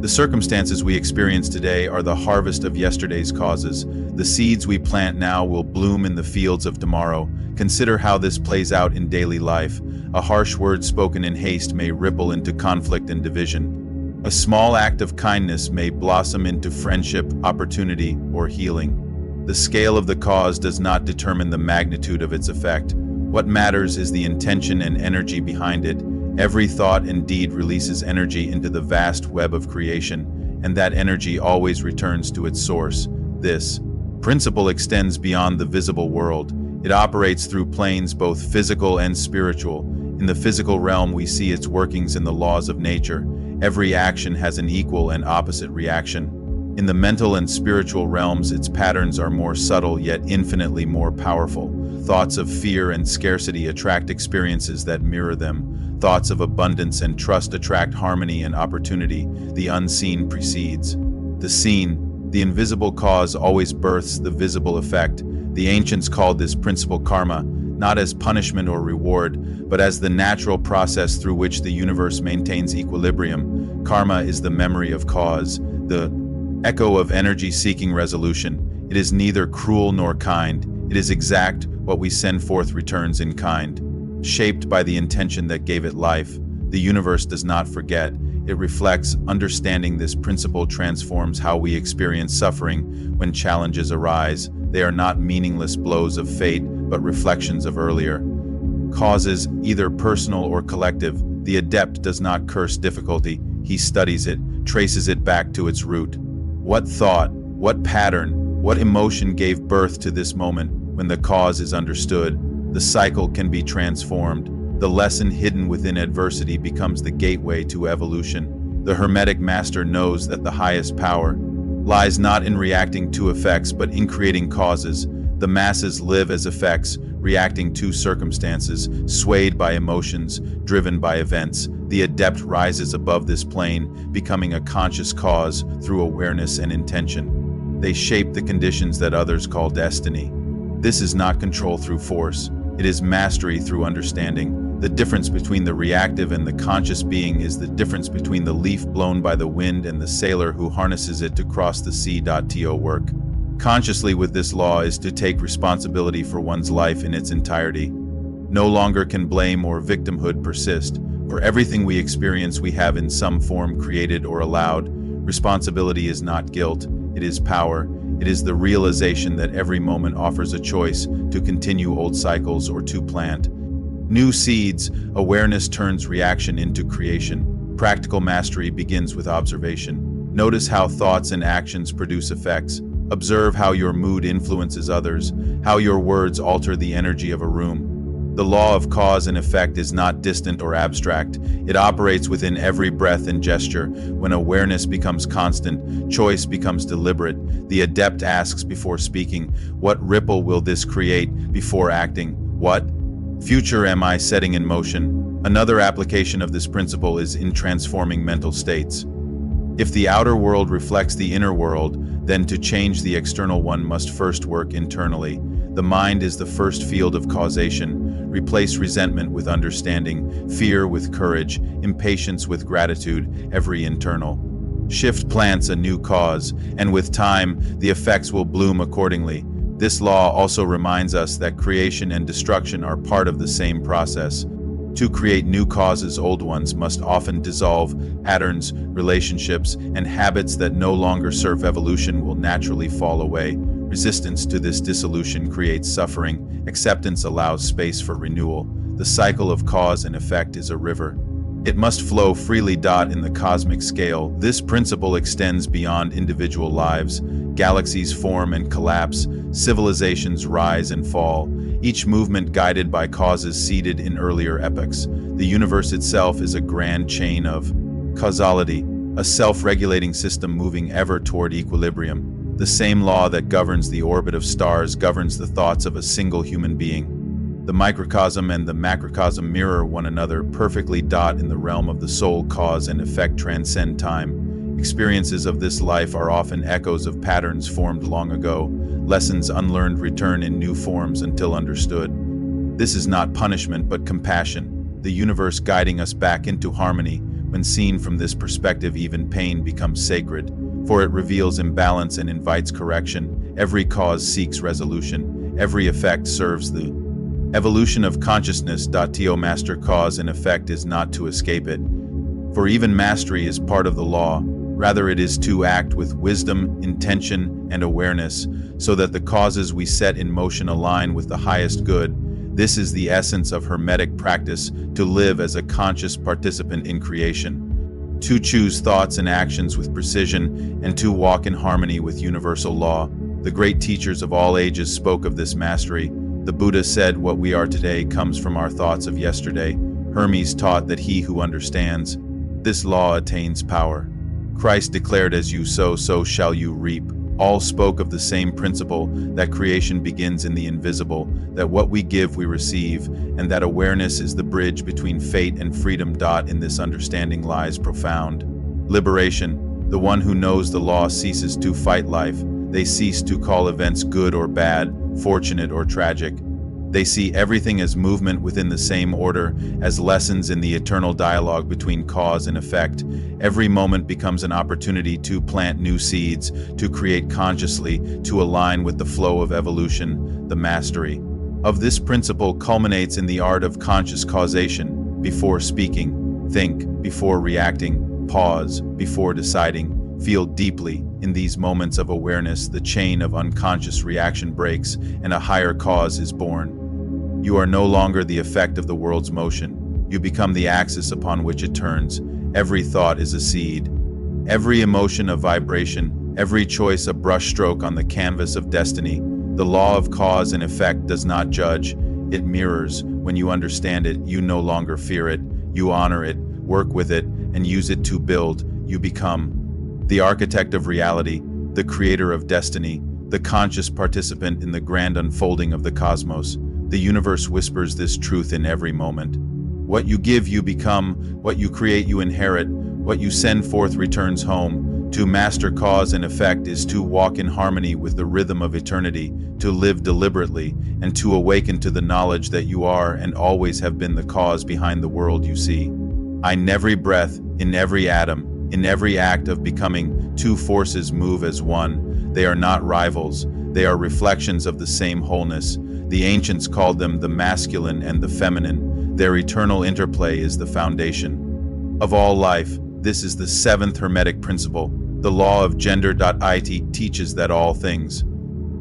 The circumstances we experience today are the harvest of yesterday's causes. The seeds we plant now will bloom in the fields of tomorrow. Consider how this plays out in daily life. A harsh word spoken in haste may ripple into conflict and division. A small act of kindness may blossom into friendship, opportunity, or healing. The scale of the cause does not determine the magnitude of its effect. What matters is the intention and energy behind it. Every thought and deed releases energy into the vast web of creation, and that energy always returns to its source. This principle extends beyond the visible world. It operates through planes both physical and spiritual. In the physical realm, we see its workings in the laws of nature. Every action has an equal and opposite reaction. In the mental and spiritual realms, its patterns are more subtle yet infinitely more powerful. Thoughts of fear and scarcity attract experiences that mirror them. Thoughts of abundance and trust attract harmony and opportunity. The unseen precedes the seen. The invisible cause always births the visible effect. The ancients called this principle karma, not as punishment or reward, but as the natural process through which the universe maintains equilibrium. Karma is the memory of cause, the echo of energy seeking resolution. It is neither cruel nor kind. It is exact. What we send forth returns in kind. Shaped by the intention that gave it life, the universe does not forget. It reflects. Understanding this principle transforms how we experience suffering. When challenges arise, they are not meaningless blows of fate, but reflections of earlier causes, either personal or collective. The adept does not curse difficulty. He studies it, traces it back to its root. What thought, what pattern, what emotion gave birth to this moment? When the cause is understood, the cycle can be transformed. The lesson hidden within adversity becomes the gateway to evolution. The Hermetic master knows that the highest power lies not in reacting to effects, but in creating causes. The masses live as effects, reacting to circumstances, swayed by emotions, driven by events. The adept rises above this plane, becoming a conscious cause through awareness and intention. They shape the conditions that others call destiny. This is not control through force. It is mastery through understanding. The difference between the reactive and the conscious being is the difference between the leaf blown by the wind and the sailor who harnesses it to cross the sea. To work consciously with this law is to take responsibility for one's life in its entirety. No longer can blame or victimhood persist. For everything we experience, we have in some form created or allowed. Responsibility is not guilt, it is power. It is the realization that every moment offers a choice to continue old cycles or to plant new seeds. Awareness turns reaction into creation. Practical mastery begins with observation. Notice how thoughts and actions produce effects. Observe how your mood influences others, how your words alter the energy of a room. The law of cause and effect is not distant or abstract. It operates within every breath and gesture. When awareness becomes constant, choice becomes deliberate. The adept asks before speaking, what ripple will this create? Before acting, what future am I setting in motion? Another application of this principle is in transforming mental states. If the outer world reflects the inner world, then to change the external one must first work internally. The mind is the first field of causation. Replace resentment with understanding, fear with courage, impatience with gratitude. Every internal shift plants a new cause, and with time, the effects will bloom accordingly. This law also reminds us that creation and destruction are part of the same process. To create new causes, old ones must often dissolve. Patterns, relationships, and habits that no longer serve evolution will naturally fall away. Resistance to this dissolution creates suffering. Acceptance allows space for renewal. The cycle of cause and effect is a river. It must flow freely. In the cosmic scale, this principle extends beyond individual lives. Galaxies form and collapse. Civilizations rise and fall. Each movement guided by causes seeded in earlier epochs. The universe itself is a grand chain of causality, a self-regulating system moving ever toward equilibrium. The same law that governs the orbit of stars governs the thoughts of a single human being. The microcosm and the macrocosm mirror one another perfectly. In the realm of the soul, cause and effect transcend time. Experiences of this life are often echoes of patterns formed long ago. Lessons unlearned return in new forms until understood. This is not punishment but compassion. the universe guiding us back into harmony. When seen from this perspective, even pain becomes sacred, for it reveals imbalance and invites correction. Every cause seeks resolution. Every effect serves the evolution of consciousness. To master cause and effect is not to escape it, for even mastery is part of the law. Rather, it is to act with wisdom, intention, and awareness, so that the causes we set in motion align with the highest good. This is the essence of Hermetic practice, to live as a conscious participant in creation, to choose thoughts and actions with precision, and to walk in harmony with universal law. The great teachers of all ages spoke of this mastery. The Buddha said, "What we are today comes from our thoughts of yesterday." Hermes taught that he who understands this law attains power. Christ declared, "As you sow, so shall you reap." All spoke of the same principle, that creation begins in the invisible, that what we give we receive, and that awareness is the bridge between fate and freedom. In this understanding lies profound liberation. The one who knows the law ceases to fight life. They cease to call events good or bad, fortunate or tragic. They see everything as movement within the same order, as lessons in the eternal dialogue between cause and effect. Every moment becomes an opportunity to plant new seeds, to create consciously, to align with the flow of evolution. The mastery of this principle culminates in the art of conscious causation. Before speaking, think. Before reacting, pause. Before deciding, feel deeply. In these moments of awareness, the chain of unconscious reaction breaks, and a higher cause is born. You are no longer the effect of the world's motion. You become the axis upon which it turns. Every thought is a seed, every emotion a vibration, every choice a brushstroke on the canvas of destiny. The law of cause and effect does not judge, it mirrors. When you understand it, you no longer fear it. You honor it, work with it, and use it to build. You become the architect of reality, the creator of destiny, the conscious participant in the grand unfolding of the cosmos. The universe whispers this truth in every moment. What you give, you become. What you create, you inherit. What you send forth returns home. To master cause and effect is to walk in harmony with the rhythm of eternity, to live deliberately, and to awaken to the knowledge that you are and always have been the cause behind the world you see. In every breath, in every atom, in every act of becoming, two forces move as one. They are not rivals. They are reflections of the same wholeness. The ancients called them the masculine and the feminine. Their eternal interplay is the foundation of all life. This is the seventh Hermetic principle. The law of gender. It teaches that all things,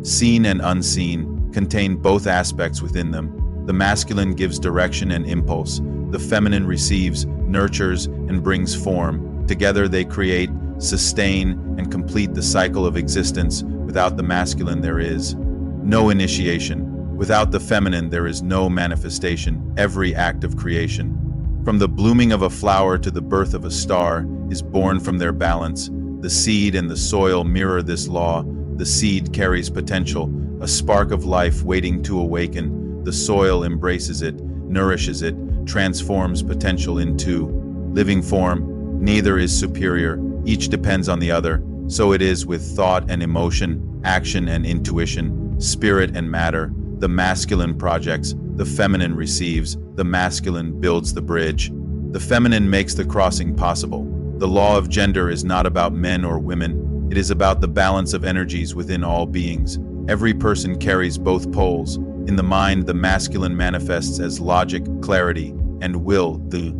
seen and unseen, contain both aspects within them. The masculine gives direction and impulse. The feminine receives, nurtures, and brings form. Together they create, sustain, and complete the cycle of existence. Without the masculine there is no initiation. Without the feminine there is no manifestation. Every act of creation, from the blooming of a flower to the birth of a star, is born from their balance. The seed and the soil mirror this law. The seed carries potential, a spark of life waiting to awaken. The soil embraces it, nourishes it, transforms potential into living form. Neither is superior, each depends on the other. So it is with thought and emotion, action and intuition, spirit and matter. The masculine projects, the feminine receives, the masculine builds the bridge. The feminine makes the crossing possible. The law of gender is not about men or women. It is about the balance of energies within all beings. Every person carries both poles. In the mind, the masculine manifests as logic, clarity, and will. The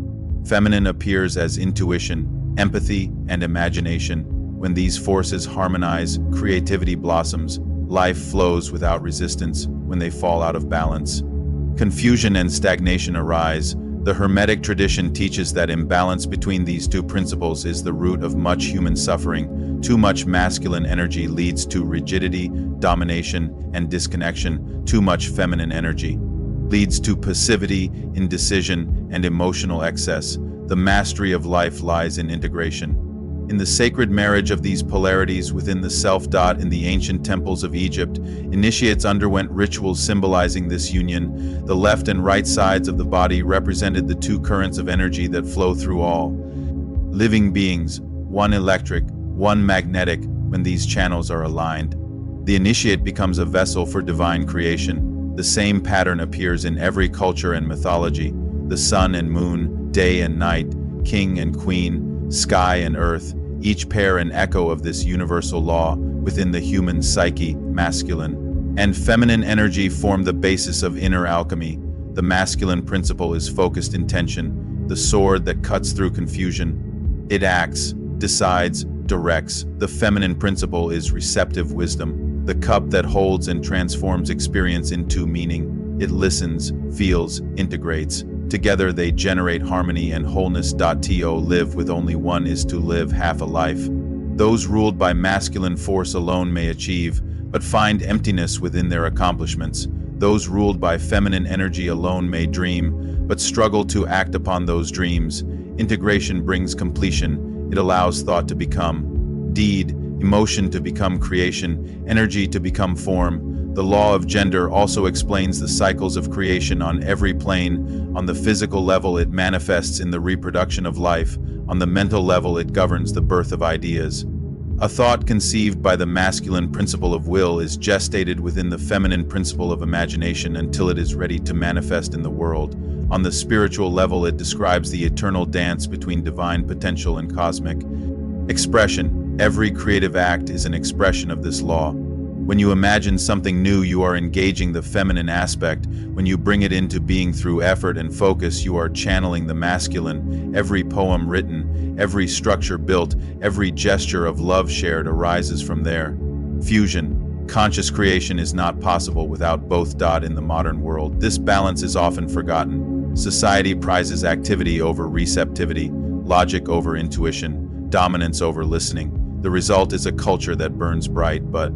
feminine appears as intuition, empathy, and imagination. When these forces harmonize, creativity blossoms. Life flows without resistance. When they fall out of balance, confusion and stagnation arise. The Hermetic tradition teaches that imbalance between these two principles is the root of much human suffering. Too much masculine energy leads to rigidity, domination, and disconnection. Too much feminine energy leads to passivity, indecision, and emotional excess. The mastery of life lies in integration, in the sacred marriage of these polarities within the self. In the ancient temples of Egypt, initiates underwent rituals symbolizing this union. The left and right sides of the body represented the two currents of energy that flow through all living beings, one electric, one magnetic. When these channels are aligned, the initiate becomes a vessel for divine creation. The same pattern appears in every culture and mythology. the sun and moon, day and night, king and queen, sky and earth, each pair an echo of this universal law within the human psyche. Masculine and feminine energy form the basis of inner alchemy. The masculine principle is focused intention, the sword that cuts through confusion. It acts, decides, directs. The feminine principle is receptive wisdom, the cup that holds and transforms experience into meaning. It listens, feels, integrates. Together they generate harmony and wholeness. To live with only one is to live half a life. Those ruled by masculine force alone may achieve, but find emptiness within their accomplishments. Those ruled by feminine energy alone may dream, but struggle to act upon those dreams. Integration brings completion. It allows thought to become deed, emotion to become creation, energy to become form. The law of gender also explains the cycles of creation on every plane. On the physical level, it manifests in the reproduction of life. On the mental level, it governs the birth of ideas. A thought conceived by the masculine principle of will is gestated within the feminine principle of imagination until it is ready to manifest in the world. On the spiritual level, it describes the eternal dance between divine potential and cosmic expression. Every creative act is an expression of this law. When you imagine something new, you are engaging the feminine aspect. When you bring it into being through effort and focus, you are channeling the masculine. Every poem written, every structure built, every gesture of love shared arises from there. Fusion. Conscious creation is not possible without both. In the modern world, this balance is often forgotten. Society prizes activity over receptivity, logic over intuition, dominance over listening. The result is a culture that burns bright but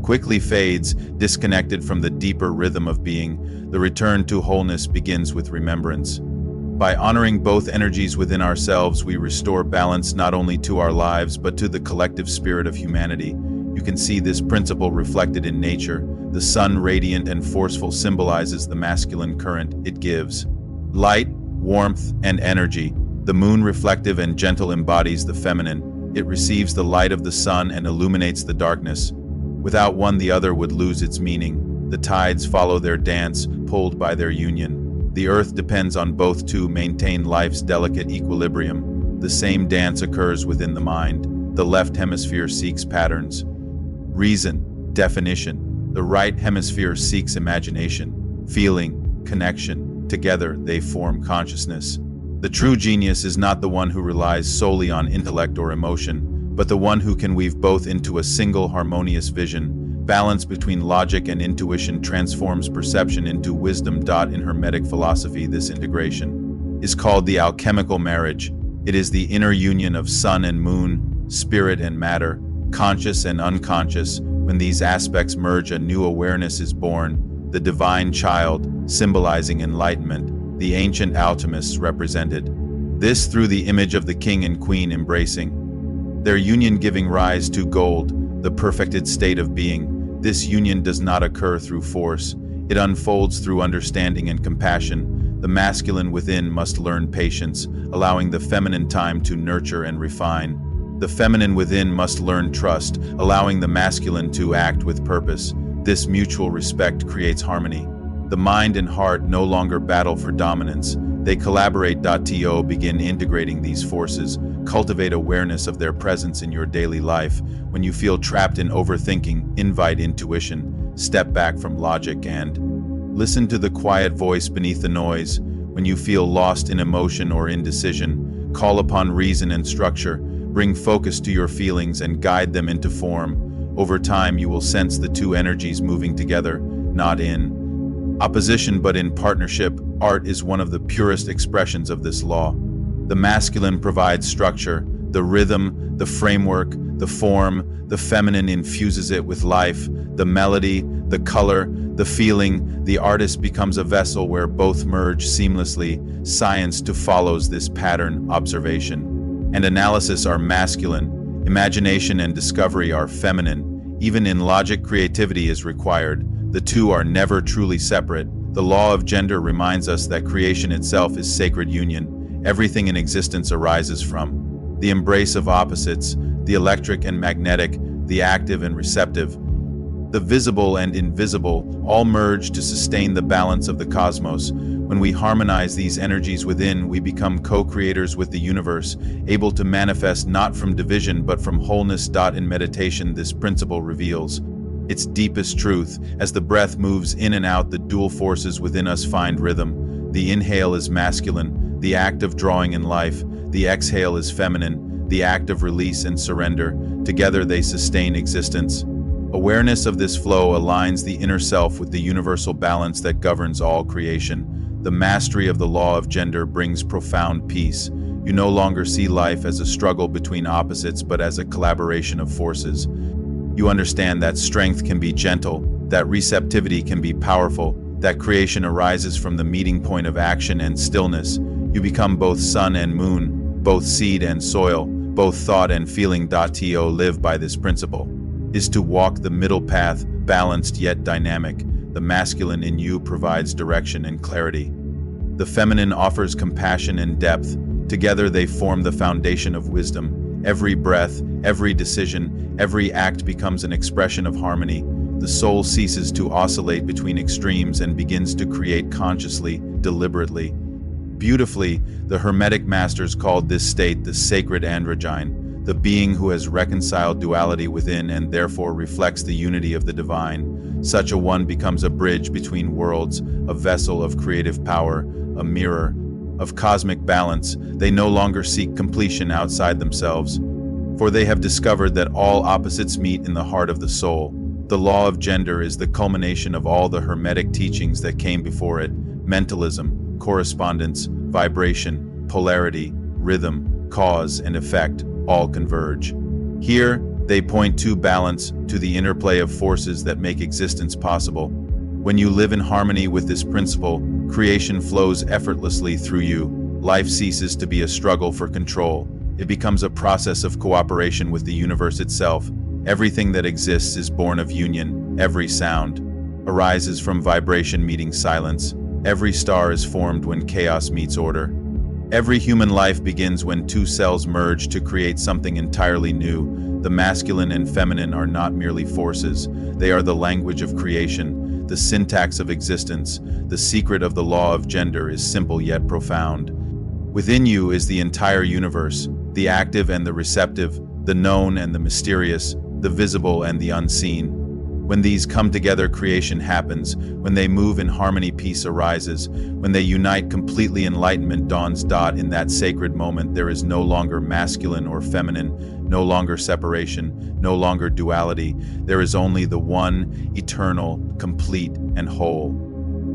quickly fades, disconnected from the deeper rhythm of being. The return to wholeness begins with remembrance. By honoring both energies within ourselves, we restore balance not only to our lives but to the collective spirit of humanity. You can see this principle reflected in nature. The sun, radiant and forceful, symbolizes the masculine current. It gives light, warmth, and energy. The moon, reflective and gentle, embodies the feminine. It receives the light of the sun and illuminates the darkness. Without one, the other would lose its meaning. The tides follow their dance, pulled by their union. The earth depends on both to maintain life's delicate equilibrium. The same dance occurs within the mind. The left hemisphere seeks patterns, reason, definition. The right hemisphere seeks imagination, feeling, connection. Together, they form consciousness. The true genius is not the one who relies solely on intellect or emotion, but the one who can weave both into a single harmonious vision. Balance between logic and intuition transforms perception into wisdom. In Hermetic philosophy, this integration is called the alchemical marriage. It is the inner union of sun and moon, spirit and matter, conscious and unconscious. When these aspects merge, a new awareness is born. The divine child, symbolizing enlightenment, the ancient alchemists represented this through the image of the king and queen embracing. Their union giving rise to gold, the perfected state of being. This union does not occur through force. It unfolds through understanding and compassion. The masculine within must learn patience, allowing the feminine time to nurture and refine. The feminine within must learn trust, allowing the masculine to act with purpose. This mutual respect creates harmony. The mind and heart no longer battle for dominance. They collaborate. To begin integrating these forces. Cultivate awareness of their presence in your daily life. When you feel trapped in overthinking, invite intuition. Step back from logic and listen to the quiet voice beneath the noise. When you feel lost in emotion or indecision, call upon reason and structure. Bring focus to your feelings and guide them into form. Over time, you will sense the two energies moving together, not in opposition but in partnership. Art is one of the purest expressions of this law. The masculine provides structure, the rhythm, the framework, the form. The feminine infuses it with life, the melody, the color, the feeling. The artist becomes a vessel where both merge seamlessly. Science follows this pattern. Observation and analysis are masculine. Imagination and discovery are feminine. Even in logic, creativity is required. The two are never truly separate. The law of gender reminds us that creation itself is sacred union. Everything in existence arises from the embrace of opposites, the electric and magnetic, the active and receptive. The visible and invisible all merge to sustain the balance of the cosmos. When we harmonize these energies within, we become co-creators with the universe, able to manifest not from division but from wholeness. In meditation, this principle reveals its deepest truth. As the breath moves in and out, the dual forces within us find rhythm. The inhale is masculine, the act of drawing in life. The exhale is feminine, the act of release and surrender. Together they sustain existence. Awareness of this flow aligns the inner self with the universal balance that governs all creation. The mastery of the law of gender brings profound peace. You no longer see life as a struggle between opposites, but as a collaboration of forces. You understand that strength can be gentle, that receptivity can be powerful, that creation arises from the meeting point of action and stillness. You become both sun and moon, both seed and soil, both thought and feeling. To live by this principle is to walk the middle path, balanced yet dynamic. The masculine in you provides direction and clarity. The feminine offers compassion and depth. Together they form the foundation of wisdom. Every breath, every decision, every act becomes an expression of harmony. The soul ceases to oscillate between extremes and begins to create consciously, deliberately. Beautifully, the Hermetic masters called this state the sacred androgyne, the being who has reconciled duality within and therefore reflects the unity of the divine. Such a one becomes a bridge between worlds, a vessel of creative power, a mirror of cosmic balance. They no longer seek completion outside themselves, for they have discovered that all opposites meet in the heart of the soul. The law of gender is the culmination of all the Hermetic teachings that came before it. Mentalism, correspondence, vibration, polarity, rhythm, cause and effect all converge. Here, they point to balance, to the interplay of forces that make existence possible. When you live in harmony with this principle, creation flows effortlessly through you. Life ceases to be a struggle for control. It becomes a process of cooperation with the universe itself. Everything that exists is born of union. Every sound arises from vibration meeting silence. Every star is formed when chaos meets order. Every human life begins when two cells merge to create something entirely new. The masculine and feminine are not merely forces. They are the language of creation, the syntax of existence. The secret of the law of gender is simple yet profound. Within you is the entire universe, the active and the receptive, the known and the mysterious, the visible and the unseen. When these come together, creation happens. When they move in harmony, peace arises. When they unite completely, enlightenment dawns. In that sacred moment, there is no longer masculine or feminine, no longer separation, no longer duality. There is only the one, eternal, complete, and whole.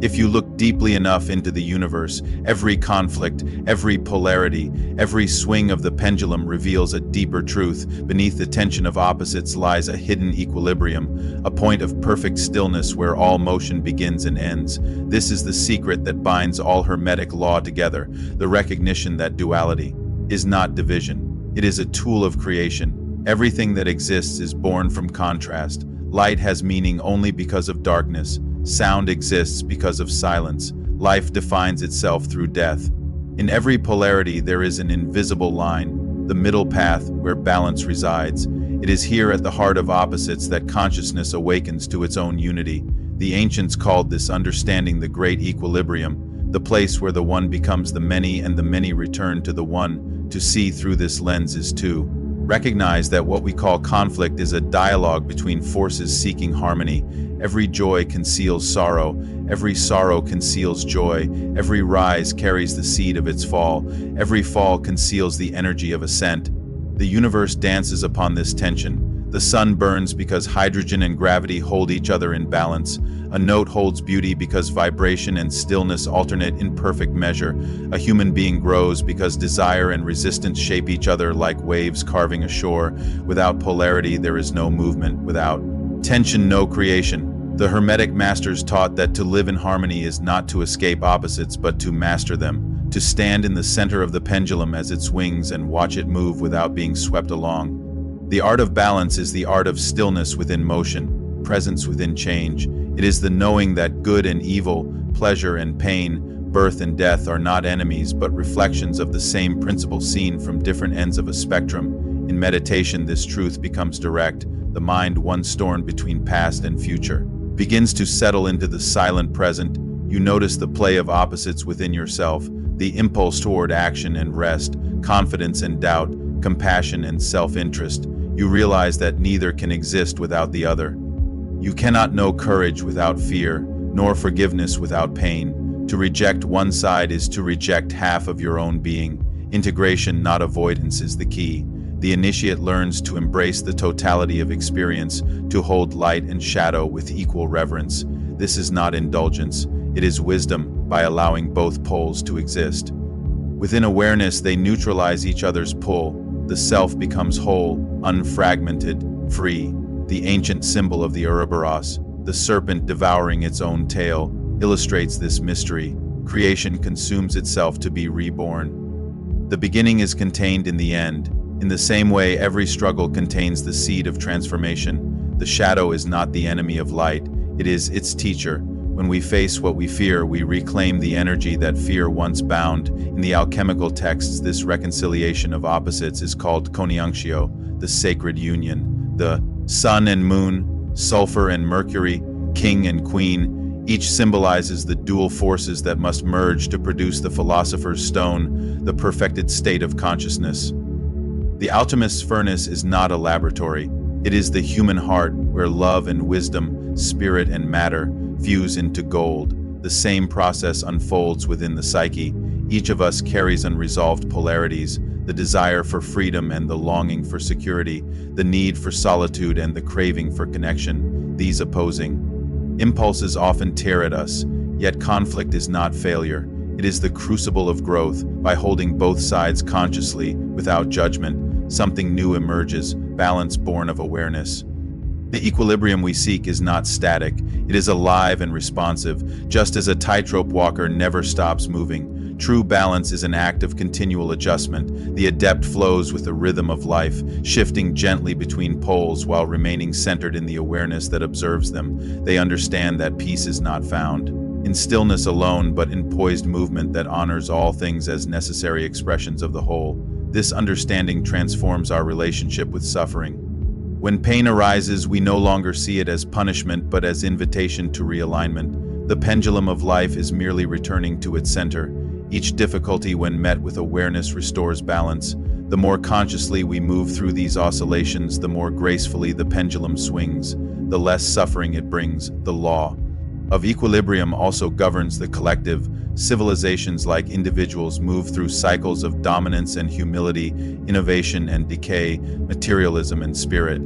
If you look deeply enough into the universe, every conflict, every polarity, every swing of the pendulum reveals a deeper truth. Beneath the tension of opposites lies a hidden equilibrium, a point of perfect stillness where all motion begins and ends. This is the secret that binds all Hermetic law together, the recognition that duality is not division. It is a tool of creation. Everything that exists is born from contrast. Light has meaning only because of darkness. Sound exists because of silence. Life defines itself through death. In every polarity there is an invisible line, the middle path where balance resides. It is here at the heart of opposites that consciousness awakens to its own unity. The ancients called this understanding the great equilibrium, the place where the one becomes the many and the many return to the one. To see through this lens is to recognize that what we call conflict is a dialogue between forces seeking harmony. Every joy conceals sorrow, every sorrow conceals joy, every rise carries the seed of its fall, every fall conceals the energy of ascent. The universe dances upon this tension. The sun burns because hydrogen and gravity hold each other in balance. A note holds beauty because vibration and stillness alternate in perfect measure. A human being grows because desire and resistance shape each other like waves carving a shore. Without polarity, there is no movement. Without tension, no creation. The Hermetic masters taught that to live in harmony is not to escape opposites, but to master them. To stand in the center of the pendulum as it swings and watch it move without being swept along. The art of balance is the art of stillness within motion, presence within change. It is the knowing that good and evil, pleasure and pain, birth and death are not enemies but reflections of the same principle seen from different ends of a spectrum. In meditation, this truth becomes direct. The mind, once torn between past and future, begins to settle into the silent present. You notice the play of opposites within yourself, the impulse toward action and rest, confidence and doubt, compassion and self-interest. You realize that neither can exist without the other. You cannot know courage without fear, nor forgiveness without pain. To reject one side is to reject half of your own being. Integration, not avoidance, is the key. The initiate learns to embrace the totality of experience, to hold light and shadow with equal reverence. This is not indulgence, it is wisdom, by allowing both poles to exist. Within awareness, they neutralize each other's pull. The self becomes whole, unfragmented, free. The ancient symbol of the Ouroboros, the serpent devouring its own tail, illustrates this mystery. Creation consumes itself to be reborn. The beginning is contained in the end. In the same way, every struggle contains the seed of transformation. The shadow is not the enemy of light, it is its teacher. When we face what we fear, we reclaim the energy that fear once bound. In the alchemical texts, this reconciliation of opposites is called conjunctio, the sacred union. The sun and moon, sulfur and mercury, king and queen, each symbolizes the dual forces that must merge to produce the philosopher's stone, the perfected state of consciousness. The alchemist's furnace is not a laboratory. It is the human heart where love and wisdom, spirit and matter fuse into gold. The same process unfolds within the psyche. Each of us carries unresolved polarities, the desire for freedom and the longing for security, the need for solitude and the craving for connection. These opposing impulses often tear at us, yet conflict is not failure. It is the crucible of growth. By holding both sides consciously, without judgment, something new emerges, balance born of awareness. The equilibrium we seek is not static, it is alive and responsive. Just as a tightrope walker never stops moving, true balance is an act of continual adjustment. The adept flows with the rhythm of life, shifting gently between poles while remaining centered in the awareness that observes them. They understand that peace is not found in stillness alone, but in poised movement that honors all things as necessary expressions of the whole. This understanding transforms our relationship with suffering. When pain arises, we no longer see it as punishment, but as invitation to realignment. The pendulum of life is merely returning to its center. Each difficulty, when met with awareness, restores balance. The more consciously we move through these oscillations, the more gracefully the pendulum swings, the less suffering it brings. The law of equilibrium also governs the collective. Civilizations, like individuals, move through cycles of dominance and humility, innovation and decay, materialism and spirit.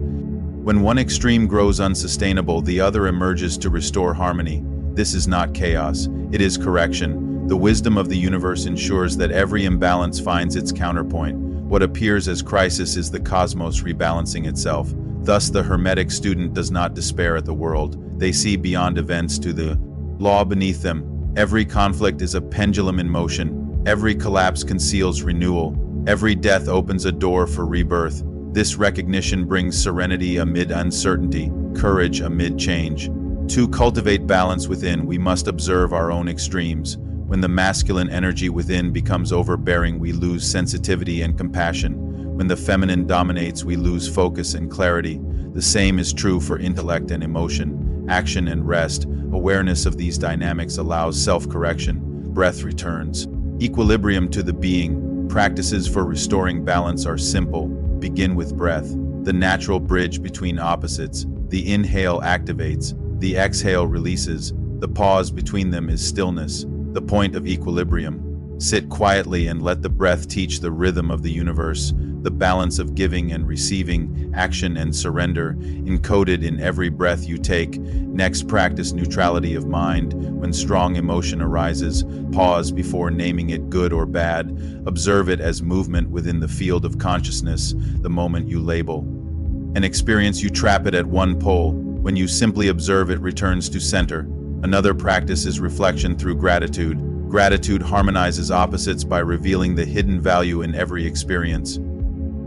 When one extreme grows unsustainable, the other emerges to restore harmony. This is not chaos, it is correction. The wisdom of the universe ensures that every imbalance finds its counterpoint. What appears as crisis is the cosmos rebalancing itself. Thus, the Hermetic student does not despair at the world. They see beyond events to the law beneath them. Every conflict is a pendulum in motion. Every collapse conceals renewal. Every death opens a door for rebirth. This recognition brings serenity amid uncertainty, courage amid change. To cultivate balance within, we must observe our own extremes. When the masculine energy within becomes overbearing, we lose sensitivity and compassion. When the feminine dominates, we lose focus and clarity. The same is true for intellect and emotion, action and rest. Awareness of these dynamics allows self-correction. Breath returns equilibrium to the being. Practices for restoring balance are simple. Begin with breath, the natural bridge between opposites. The inhale activates, the exhale releases. The pause between them is stillness, the point of equilibrium. Sit quietly and let the breath teach the rhythm of the universe, the balance of giving and receiving, action and surrender, encoded in every breath you take. Next, practice neutrality of mind. When strong emotion arises, pause before naming it good or bad. Observe it as movement within the field of consciousness. The moment you label an experience, you trap it at one pole. When you simply observe, it returns to center. Another practice is reflection through gratitude. Gratitude harmonizes opposites by revealing the hidden value in every experience.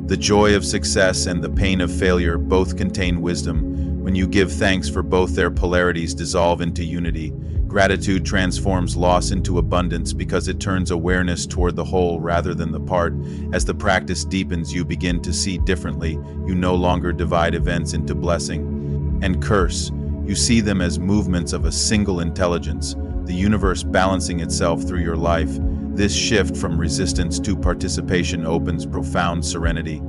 The joy of success and the pain of failure both contain wisdom. When you give thanks for both, their polarities dissolve into unity. Gratitude transforms loss into abundance because it turns awareness toward the whole rather than the part. As the practice deepens, you begin to see differently. You no longer divide events into blessing and curse. You see them as movements of a single intelligence. the universe balancing itself through your life. This shift from resistance to participation opens profound serenity.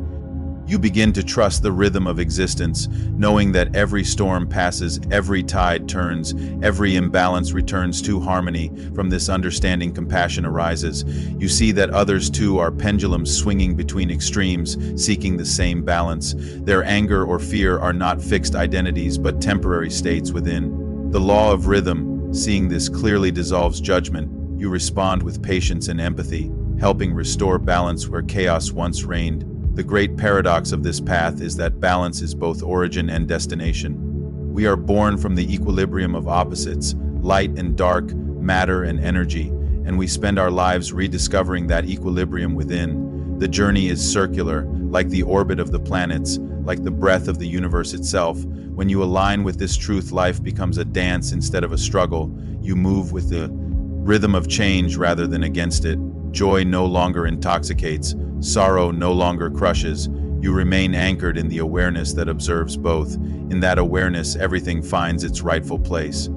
You begin to trust the rhythm of existence, knowing that every storm passes, every tide turns, every imbalance returns to harmony. From this understanding, compassion arises. You see that others too are pendulums swinging between extremes, seeking the same balance. Their anger or fear are not fixed identities, but temporary states within. The law of rhythm, seeing this clearly, dissolves judgment. You respond with patience and empathy, helping restore balance where chaos once reigned. The great paradox of this path is that balance is both origin and destination. We are born from the equilibrium of opposites, light and dark, matter and energy, and we spend our lives rediscovering that equilibrium within. The journey is circular, like the orbit of the planets, like the breath of the universe itself. When you align with this truth, life becomes a dance instead of a struggle. You move with the rhythm of change rather than against it. Joy no longer intoxicates, sorrow no longer crushes. You remain anchored in the awareness that observes both. In that awareness, everything finds its rightful place.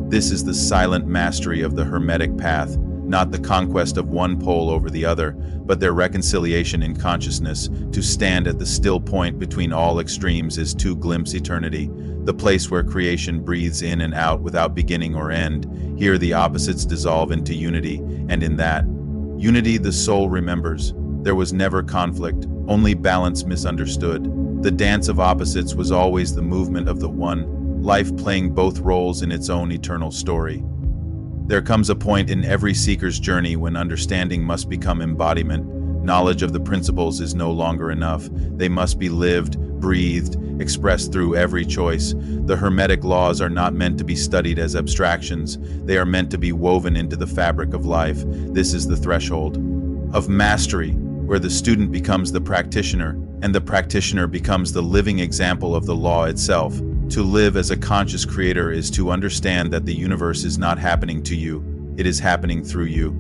This is the silent mastery of the Hermetic path, not the conquest of one pole over the other, but their reconciliation in consciousness. To stand at the still point between all extremes is to glimpse eternity, the place where creation breathes in and out without beginning or end. Here the opposites dissolve into unity, and in that unity the soul remembers. There was never conflict, only balance misunderstood. The dance of opposites was always the movement of the one, life playing both roles in its own eternal story. There comes a point in every seeker's journey when understanding must become embodiment. Knowledge of the principles is no longer enough. They must be lived, breathed, expressed through every choice. The Hermetic laws are not meant to be studied as abstractions. They are meant to be woven into the fabric of life. This is the threshold of mastery, where the student becomes the practitioner, and the practitioner becomes the living example of the law itself. To live as a conscious creator is to understand that the universe is not happening to you, it is happening through you.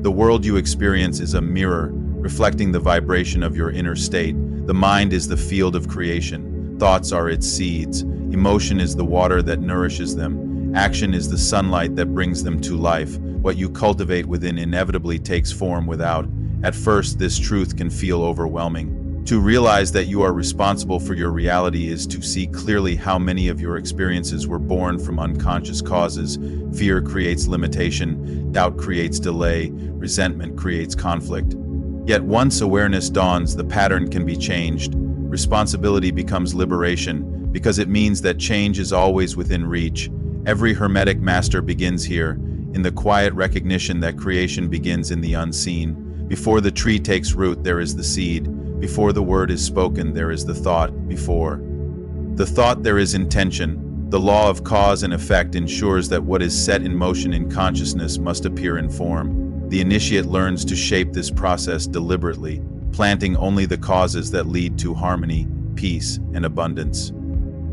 The world you experience is a mirror, reflecting the vibration of your inner state. The mind is the field of creation. Thoughts are its seeds. Emotion is the water that nourishes them. Action is the sunlight that brings them to life. What you cultivate within inevitably takes form without. At first, this truth can feel overwhelming. To realize that you are responsible for your reality is to see clearly how many of your experiences were born from unconscious causes. Fear creates limitation, doubt creates delay, resentment creates conflict. Yet once awareness dawns, the pattern can be changed. Responsibility becomes liberation, because it means that change is always within reach. Every Hermetic master begins here, in the quiet recognition that creation begins in the unseen. Before the tree takes root, there is the seed. Before the word is spoken, there is the thought. Before the thought, there is intention. The law of cause and effect ensures that what is set in motion in consciousness must appear in form. The initiate learns to shape this process deliberately, planting only the causes that lead to harmony, peace, and abundance.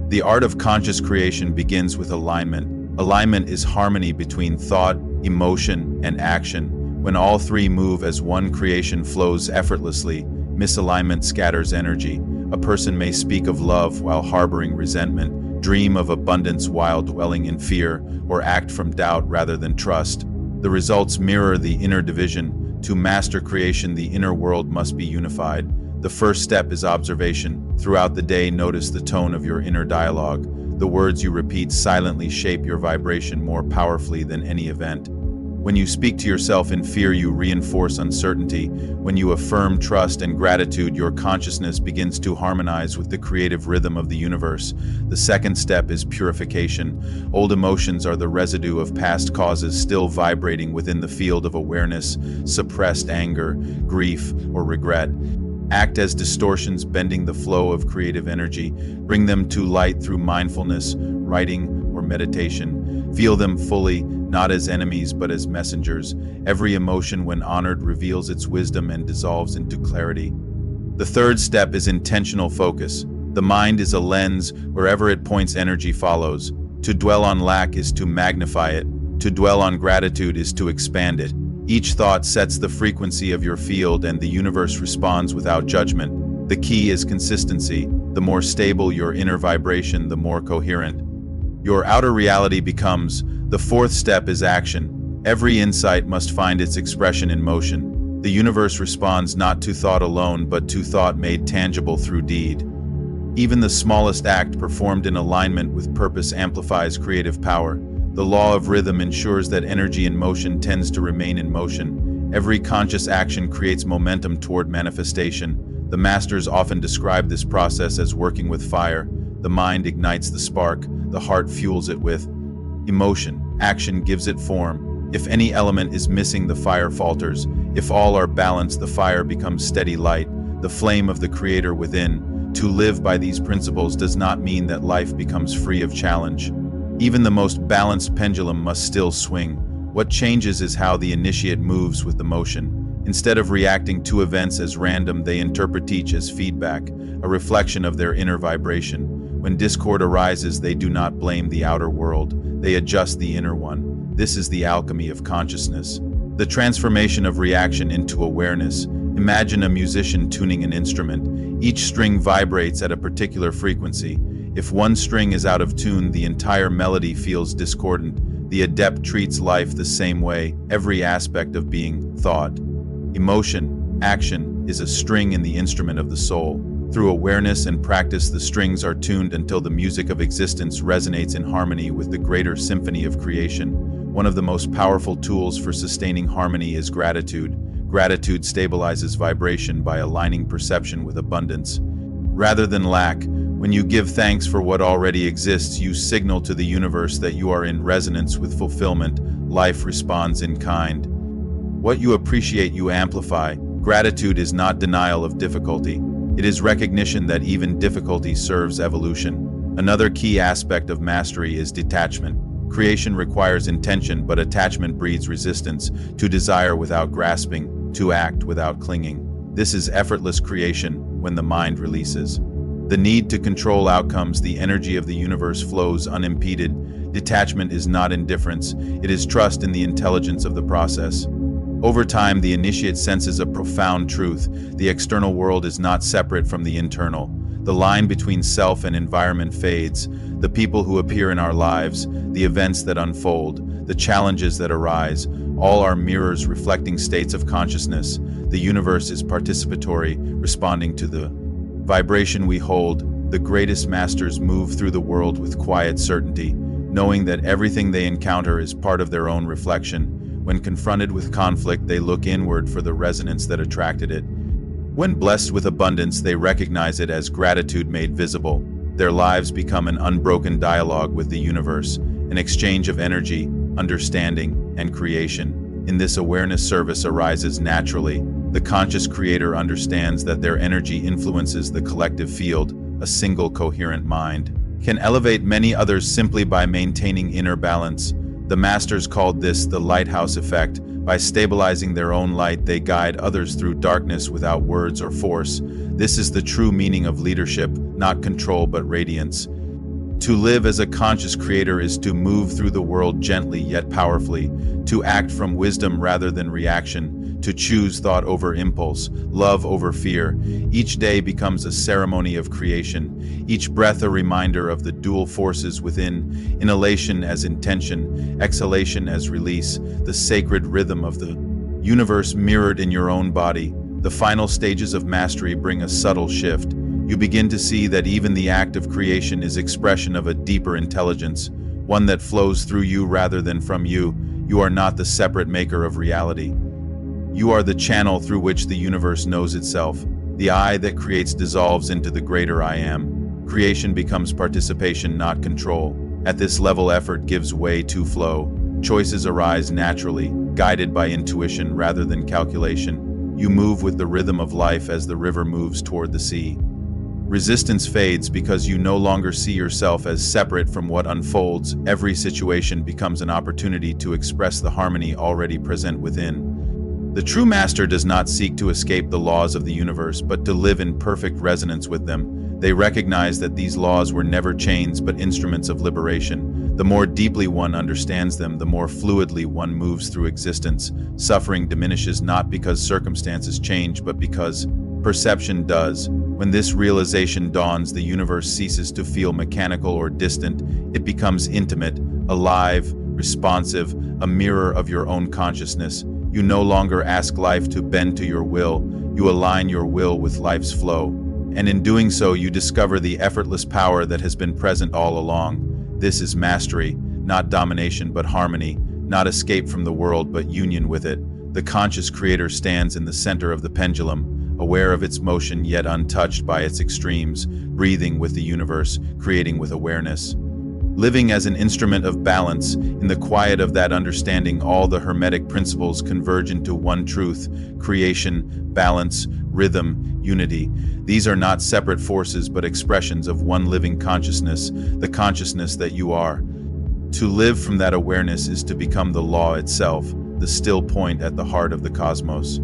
The art of conscious creation begins with alignment. Alignment is harmony between thought, emotion, and action. When all three move as one, creation flows effortlessly. Misalignment scatters energy. A person may speak of love while harboring resentment, dream of abundance while dwelling in fear, or act from doubt rather than trust. The results mirror the inner division. To master creation, the inner world must be unified. The first step is observation. Throughout the day, notice the tone of your inner dialogue. The words you repeat silently shape your vibration more powerfully than any event. When you speak to yourself in fear, you reinforce uncertainty. When you affirm trust and gratitude, your consciousness begins to harmonize with the creative rhythm of the universe. The second step is purification. Old emotions are the residue of past causes still vibrating within the field of awareness. Suppressed anger, grief, or regret act as distortions, bending the flow of creative energy. Bring them to light through mindfulness, writing, or meditation. Feel them fully, not as enemies but as messengers. Every emotion, when honored, reveals its wisdom and dissolves into clarity. The third step is intentional focus. The mind is a lens. Wherever it points, energy follows. To dwell on lack is to magnify it. To dwell on gratitude is to expand it. Each thought sets the frequency of your field, and the universe responds without judgment. The key is consistency. The more stable your inner vibration, the more coherent your outer reality becomes. The fourth step is action. Every insight must find its expression in motion. The universe responds not to thought alone, but to thought made tangible through deed. Even the smallest act performed in alignment with purpose amplifies creative power. The law of rhythm ensures that energy in motion tends to remain in motion. Every conscious action creates momentum toward manifestation. The masters often describe this process as working with fire. The mind ignites the spark, the heart fuels it with emotion. Action gives it form. If any element is missing, the fire falters. If all are balanced, the fire becomes steady light, the flame of the creator within. To live by these principles does not mean that life becomes free of challenge. Even the most balanced pendulum must still swing. What changes is how the initiate moves with the motion. Instead of reacting to events as random, they interpret each as feedback, a reflection of their inner vibration. When discord arises, they do not blame the outer world, they adjust the inner one. This is the alchemy of consciousness. The transformation of reaction into awareness. Imagine a musician tuning an instrument. Each string vibrates at a particular frequency. If one string is out of tune, the entire melody feels discordant. The adept treats life the same way, every aspect of being, thought, emotion, action, is a string in the instrument of the soul. Through awareness and practice, the strings are tuned until the music of existence resonates in harmony with the greater symphony of creation. One of the most powerful tools for sustaining harmony is gratitude. Gratitude stabilizes vibration by aligning perception with abundance, rather than lack. When you give thanks for what already exists, you signal to the universe that you are in resonance with fulfillment. Life responds in kind. What you appreciate, you amplify. Gratitude is not denial of difficulty. It is recognition that even difficulty serves evolution. Another key aspect of mastery is detachment. Creation requires intention, but attachment breeds resistance, to desire without grasping, to act without clinging. This is effortless creation when the mind releases. The need to control outcomes, the energy of the universe flows unimpeded. Detachment is not indifference, it is trust in the intelligence of the process. Over time, the initiate senses a profound truth. The external world is not separate from the internal. The line between self and environment fades. The people who appear in our lives, the events that unfold, the challenges that arise, all are mirrors reflecting states of consciousness. The universe is participatory, responding to the vibration we hold. The greatest masters move through the world with quiet certainty, knowing that everything they encounter is part of their own reflection. When confronted with conflict, they look inward for the resonance that attracted it. When blessed with abundance, they recognize it as gratitude made visible. Their lives become an unbroken dialogue with the universe, an exchange of energy, understanding, and creation. In this awareness, service arises naturally. The conscious creator understands that their energy influences the collective field. A single coherent mind can elevate many others simply by maintaining inner balance. The masters called this the lighthouse effect. By stabilizing their own light, they guide others through darkness without words or force. This is the true meaning of leadership, not control but radiance. To live as a conscious creator is to move through the world gently yet powerfully, to act from wisdom rather than reaction, to choose thought over impulse, love over fear. Each day becomes a ceremony of creation, each breath a reminder of the dual forces within, inhalation as intention, exhalation as release, the sacred rhythm of the universe mirrored in your own body. The final stages of mastery bring a subtle shift. You begin to see that even the act of creation is expression of a deeper intelligence, one that flows through you rather than from you. You are not the separate maker of reality. You are the channel through which the universe knows itself. The I that creates dissolves into the greater I am. Creation becomes participation, not control. At this level, effort gives way to flow. Choices arise naturally, guided by intuition rather than calculation. You move with the rhythm of life as the river moves toward the sea. Resistance fades because you no longer see yourself as separate from what unfolds. Every situation becomes an opportunity to express the harmony already present within. The true master does not seek to escape the laws of the universe, but to live in perfect resonance with them. They recognize that these laws were never chains but instruments of liberation. The more deeply one understands them, the more fluidly one moves through existence. Suffering diminishes not because circumstances change, but because perception does. When this realization dawns, the universe ceases to feel mechanical or distant. It becomes intimate, alive, responsive, a mirror of your own consciousness. You no longer ask life to bend to your will, you align your will with life's flow. And in doing so, you discover the effortless power that has been present all along. This is mastery, not domination but harmony, not escape from the world but union with it. The conscious creator stands in the center of the pendulum, aware of its motion yet untouched by its extremes, breathing with the universe, creating with awareness. Living as an instrument of balance, in the quiet of that understanding, all the Hermetic principles converge into one truth: creation, balance, rhythm, unity. These are not separate forces but expressions of one living consciousness, the consciousness that you are. To live from that awareness is to become the law itself, the still point at the heart of the cosmos.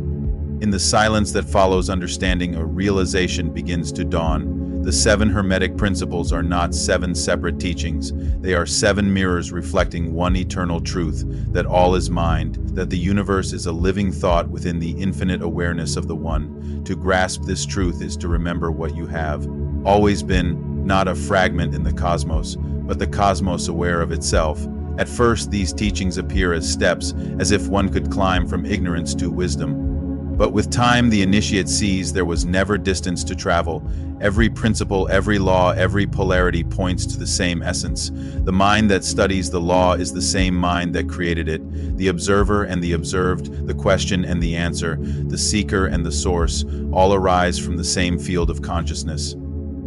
In the silence that follows understanding, a realization begins to dawn. The 7 Hermetic principles are not 7 separate teachings. They are 7 mirrors reflecting one eternal truth, that all is mind, that the universe is a living thought within the infinite awareness of the One. To grasp this truth is to remember what you have always been, not a fragment in the cosmos, but the cosmos aware of itself. At first, these teachings appear as steps, as if one could climb from ignorance to wisdom. But with time, the initiate sees there was never distance to travel. Every principle, every law, every polarity points to the same essence. The mind that studies the law is the same mind that created it. The observer and the observed, the question and the answer, the seeker and the source, all arise from the same field of consciousness.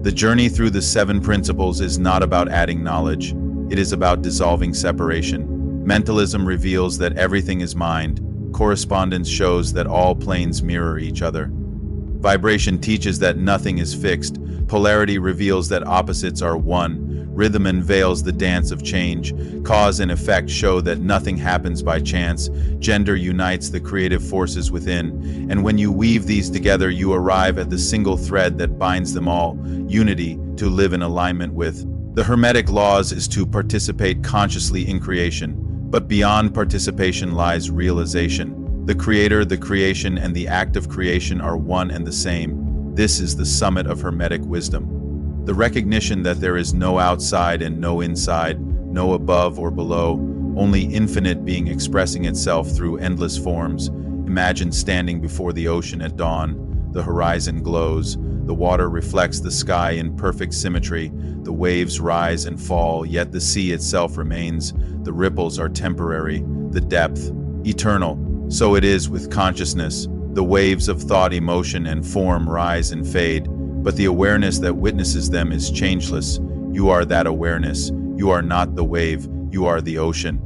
The journey through the 7 principles is not about adding knowledge. It is about dissolving separation. Mentalism reveals that everything is mind. Correspondence shows that all planes mirror each other. Vibration teaches that nothing is fixed. Polarity reveals that opposites are one. Rhythm unveils the dance of change. Cause and effect show that nothing happens by chance. Gender unites the creative forces within. And when you weave these together, you arrive at the single thread that binds them all: unity, to live in alignment with. The Hermetic laws is to participate consciously in creation. But beyond participation lies realization. The creator, the creation, and the act of creation are one and the same. This is the summit of Hermetic wisdom. The recognition that there is no outside and no inside, no above or below, only infinite being expressing itself through endless forms. Imagine standing before the ocean at dawn. The horizon glows. The water reflects the sky in perfect symmetry. The waves rise and fall, yet the sea itself remains. The ripples are temporary, the depth eternal. So it is with consciousness. The waves of thought, emotion, and form rise and fade, but the awareness that witnesses them is changeless. You are that awareness. You are not the wave. You are the ocean.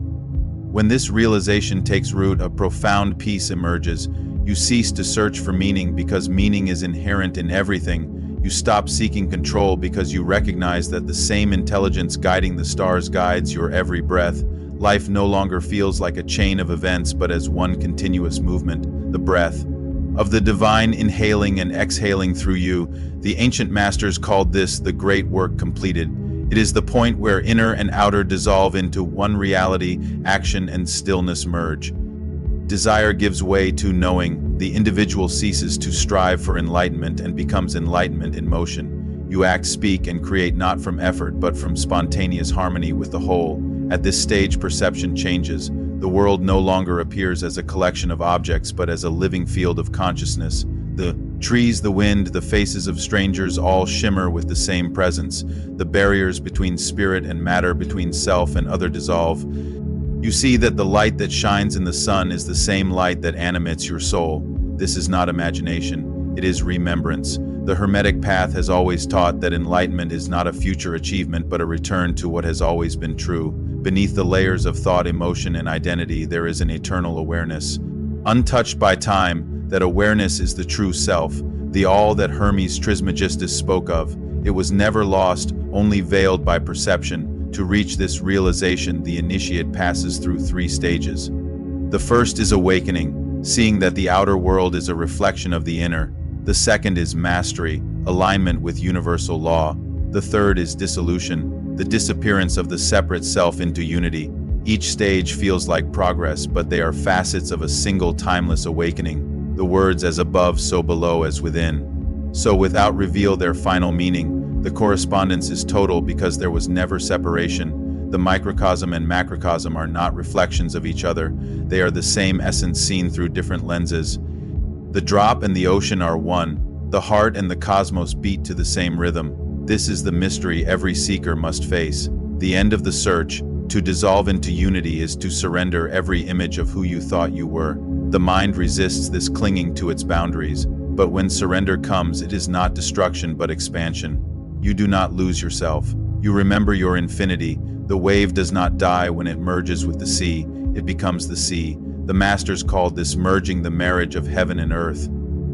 When this realization takes root, a profound peace emerges. You cease to search for meaning because meaning is inherent in everything. You stop seeking control because you recognize that the same intelligence guiding the stars guides your every breath. Life no longer feels like a chain of events, but as one continuous movement, the breath of the divine inhaling and exhaling through you. The ancient masters called this the great work completed. It is the point where inner and outer dissolve into one reality, action and stillness merge. Desire gives way to knowing. The individual ceases to strive for enlightenment and becomes enlightenment in motion. You act, speak, and create not from effort, but from spontaneous harmony with the whole. At this stage, perception changes. The world no longer appears as a collection of objects, but as a living field of consciousness. The trees, the wind, the faces of strangers all shimmer with the same presence. The barriers between spirit and matter, between self and other dissolve. You see that the light that shines in the sun is the same light that animates your soul. This is not imagination, it is remembrance. The Hermetic path has always taught that enlightenment is not a future achievement but a return to what has always been true. Beneath the layers of thought, emotion, and identity, there is an eternal awareness. Untouched by time, that awareness is the true self, the all that Hermes Trismegistus spoke of. It was never lost, only veiled by perception. To reach this realization, the initiate passes through 3 stages. The first is awakening, seeing that the outer world is a reflection of the inner. The second is mastery, alignment with universal law. The third is dissolution, the disappearance of the separate self into unity. Each stage feels like progress, but they are facets of a single timeless awakening. The words as above, so below as within. So without reveal their final meaning, the correspondence is total because there was never separation. The microcosm and macrocosm are not reflections of each other. They are the same essence seen through different lenses. The drop and the ocean are one. The heart and the cosmos beat to the same rhythm. This is the mystery every seeker must face. The end of the search, to dissolve into unity, is to surrender every image of who you thought you were. The mind resists this clinging to its boundaries, but when surrender comes, it is not destruction but expansion. You do not lose yourself. You remember your infinity. The wave does not die when it merges with the sea, it becomes the sea. The masters called this merging the marriage of heaven and earth.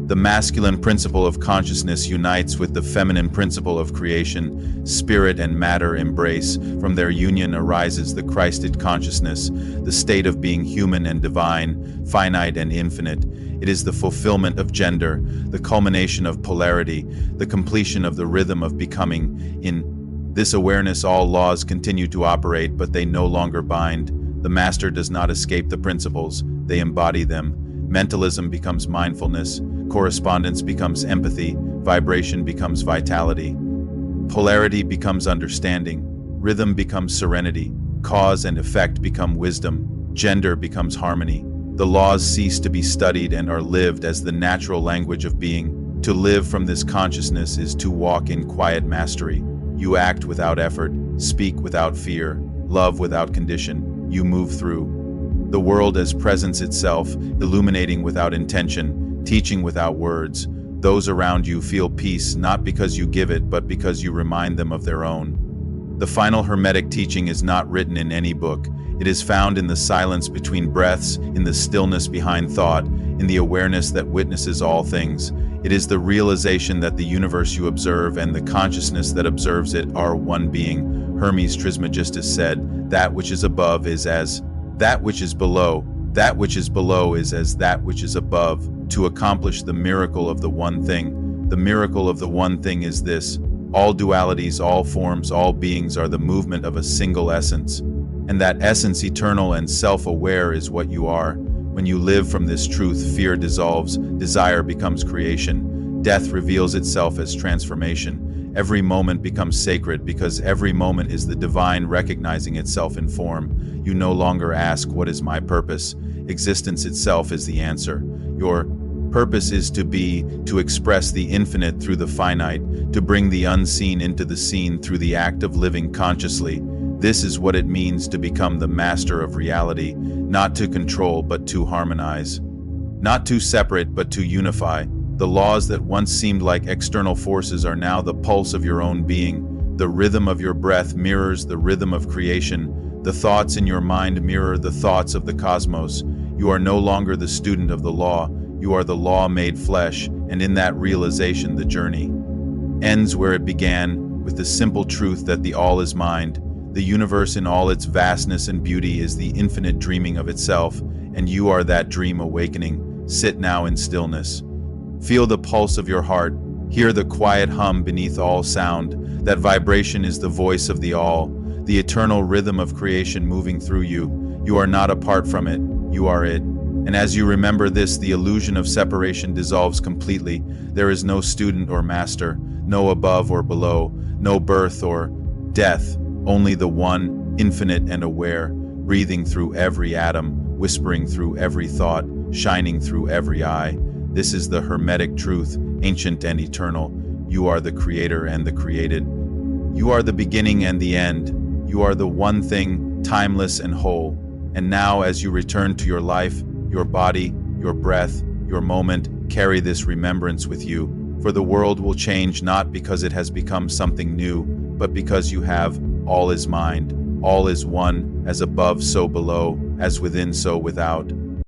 The masculine principle of consciousness unites with the feminine principle of creation. Spirit and matter embrace. From their union arises the Christed consciousness, the state of being human and divine, finite and infinite. It is the fulfillment of gender, the culmination of polarity, the completion of the rhythm of becoming. In this awareness, all laws continue to operate, but they no longer bind. The master does not escape the principles, they embody them. Mentalism becomes mindfulness, correspondence becomes empathy, vibration becomes vitality. Polarity becomes understanding, rhythm becomes serenity, cause and effect become wisdom, gender becomes harmony. The laws cease to be studied and are lived as the natural language of being. To live from this consciousness is to walk in quiet mastery. You act without effort, speak without fear, love without condition. You move through the world as presence itself, illuminating without intention, teaching without words. Those around you feel peace not because you give it, but because you remind them of their own. The final Hermetic teaching is not written in any book. It is found in the silence between breaths, in the stillness behind thought, in the awareness that witnesses all things. It is the realization that the universe you observe and the consciousness that observes it are one being. Hermes Trismegistus said, "That which is above is as that which is below. That which is below is as that which is above." To accomplish the miracle of the one thing. The miracle of the one thing is this: all dualities, all forms, all beings are the movement of a single essence. And that essence, eternal and self-aware, is what you are. When you live from this truth, fear dissolves, desire becomes creation, death reveals itself as transformation. Every moment becomes sacred because every moment is the divine recognizing itself in form. You no longer ask, "What is my purpose?" Existence itself is the answer. Your purpose is to be, to express the infinite through the finite, to bring the unseen into the seen through the act of living consciously. This is what it means to become the master of reality, not to control but to harmonize. Not to separate but to unify. The laws that once seemed like external forces are now the pulse of your own being. The rhythm of your breath mirrors the rhythm of creation. The thoughts in your mind mirror the thoughts of the cosmos. You are no longer the student of the law. You are the law made flesh, and in that realization the journey ends where it began, with the simple truth that the all is mind. The universe in all its vastness and beauty is the infinite dreaming of itself, and you are that dream awakening. Sit now in stillness. Feel the pulse of your heart. Hear the quiet hum beneath all sound. That vibration is the voice of the all, the eternal rhythm of creation moving through you. You are not apart from it, you are it. And as you remember this, the illusion of separation dissolves completely. There is no student or master, no above or below, no birth or death, only the one, infinite and aware, breathing through every atom, whispering through every thought, shining through every eye. This is the Hermetic truth, ancient and eternal. You are the creator and the created. You are the beginning and the end. You are the one thing, timeless and whole. And now, as you return to your life, your body, your breath, your moment, carry this remembrance with you. For the world will change not because it has become something new, but because you have all is mind. All is one, as above so below, as within so without.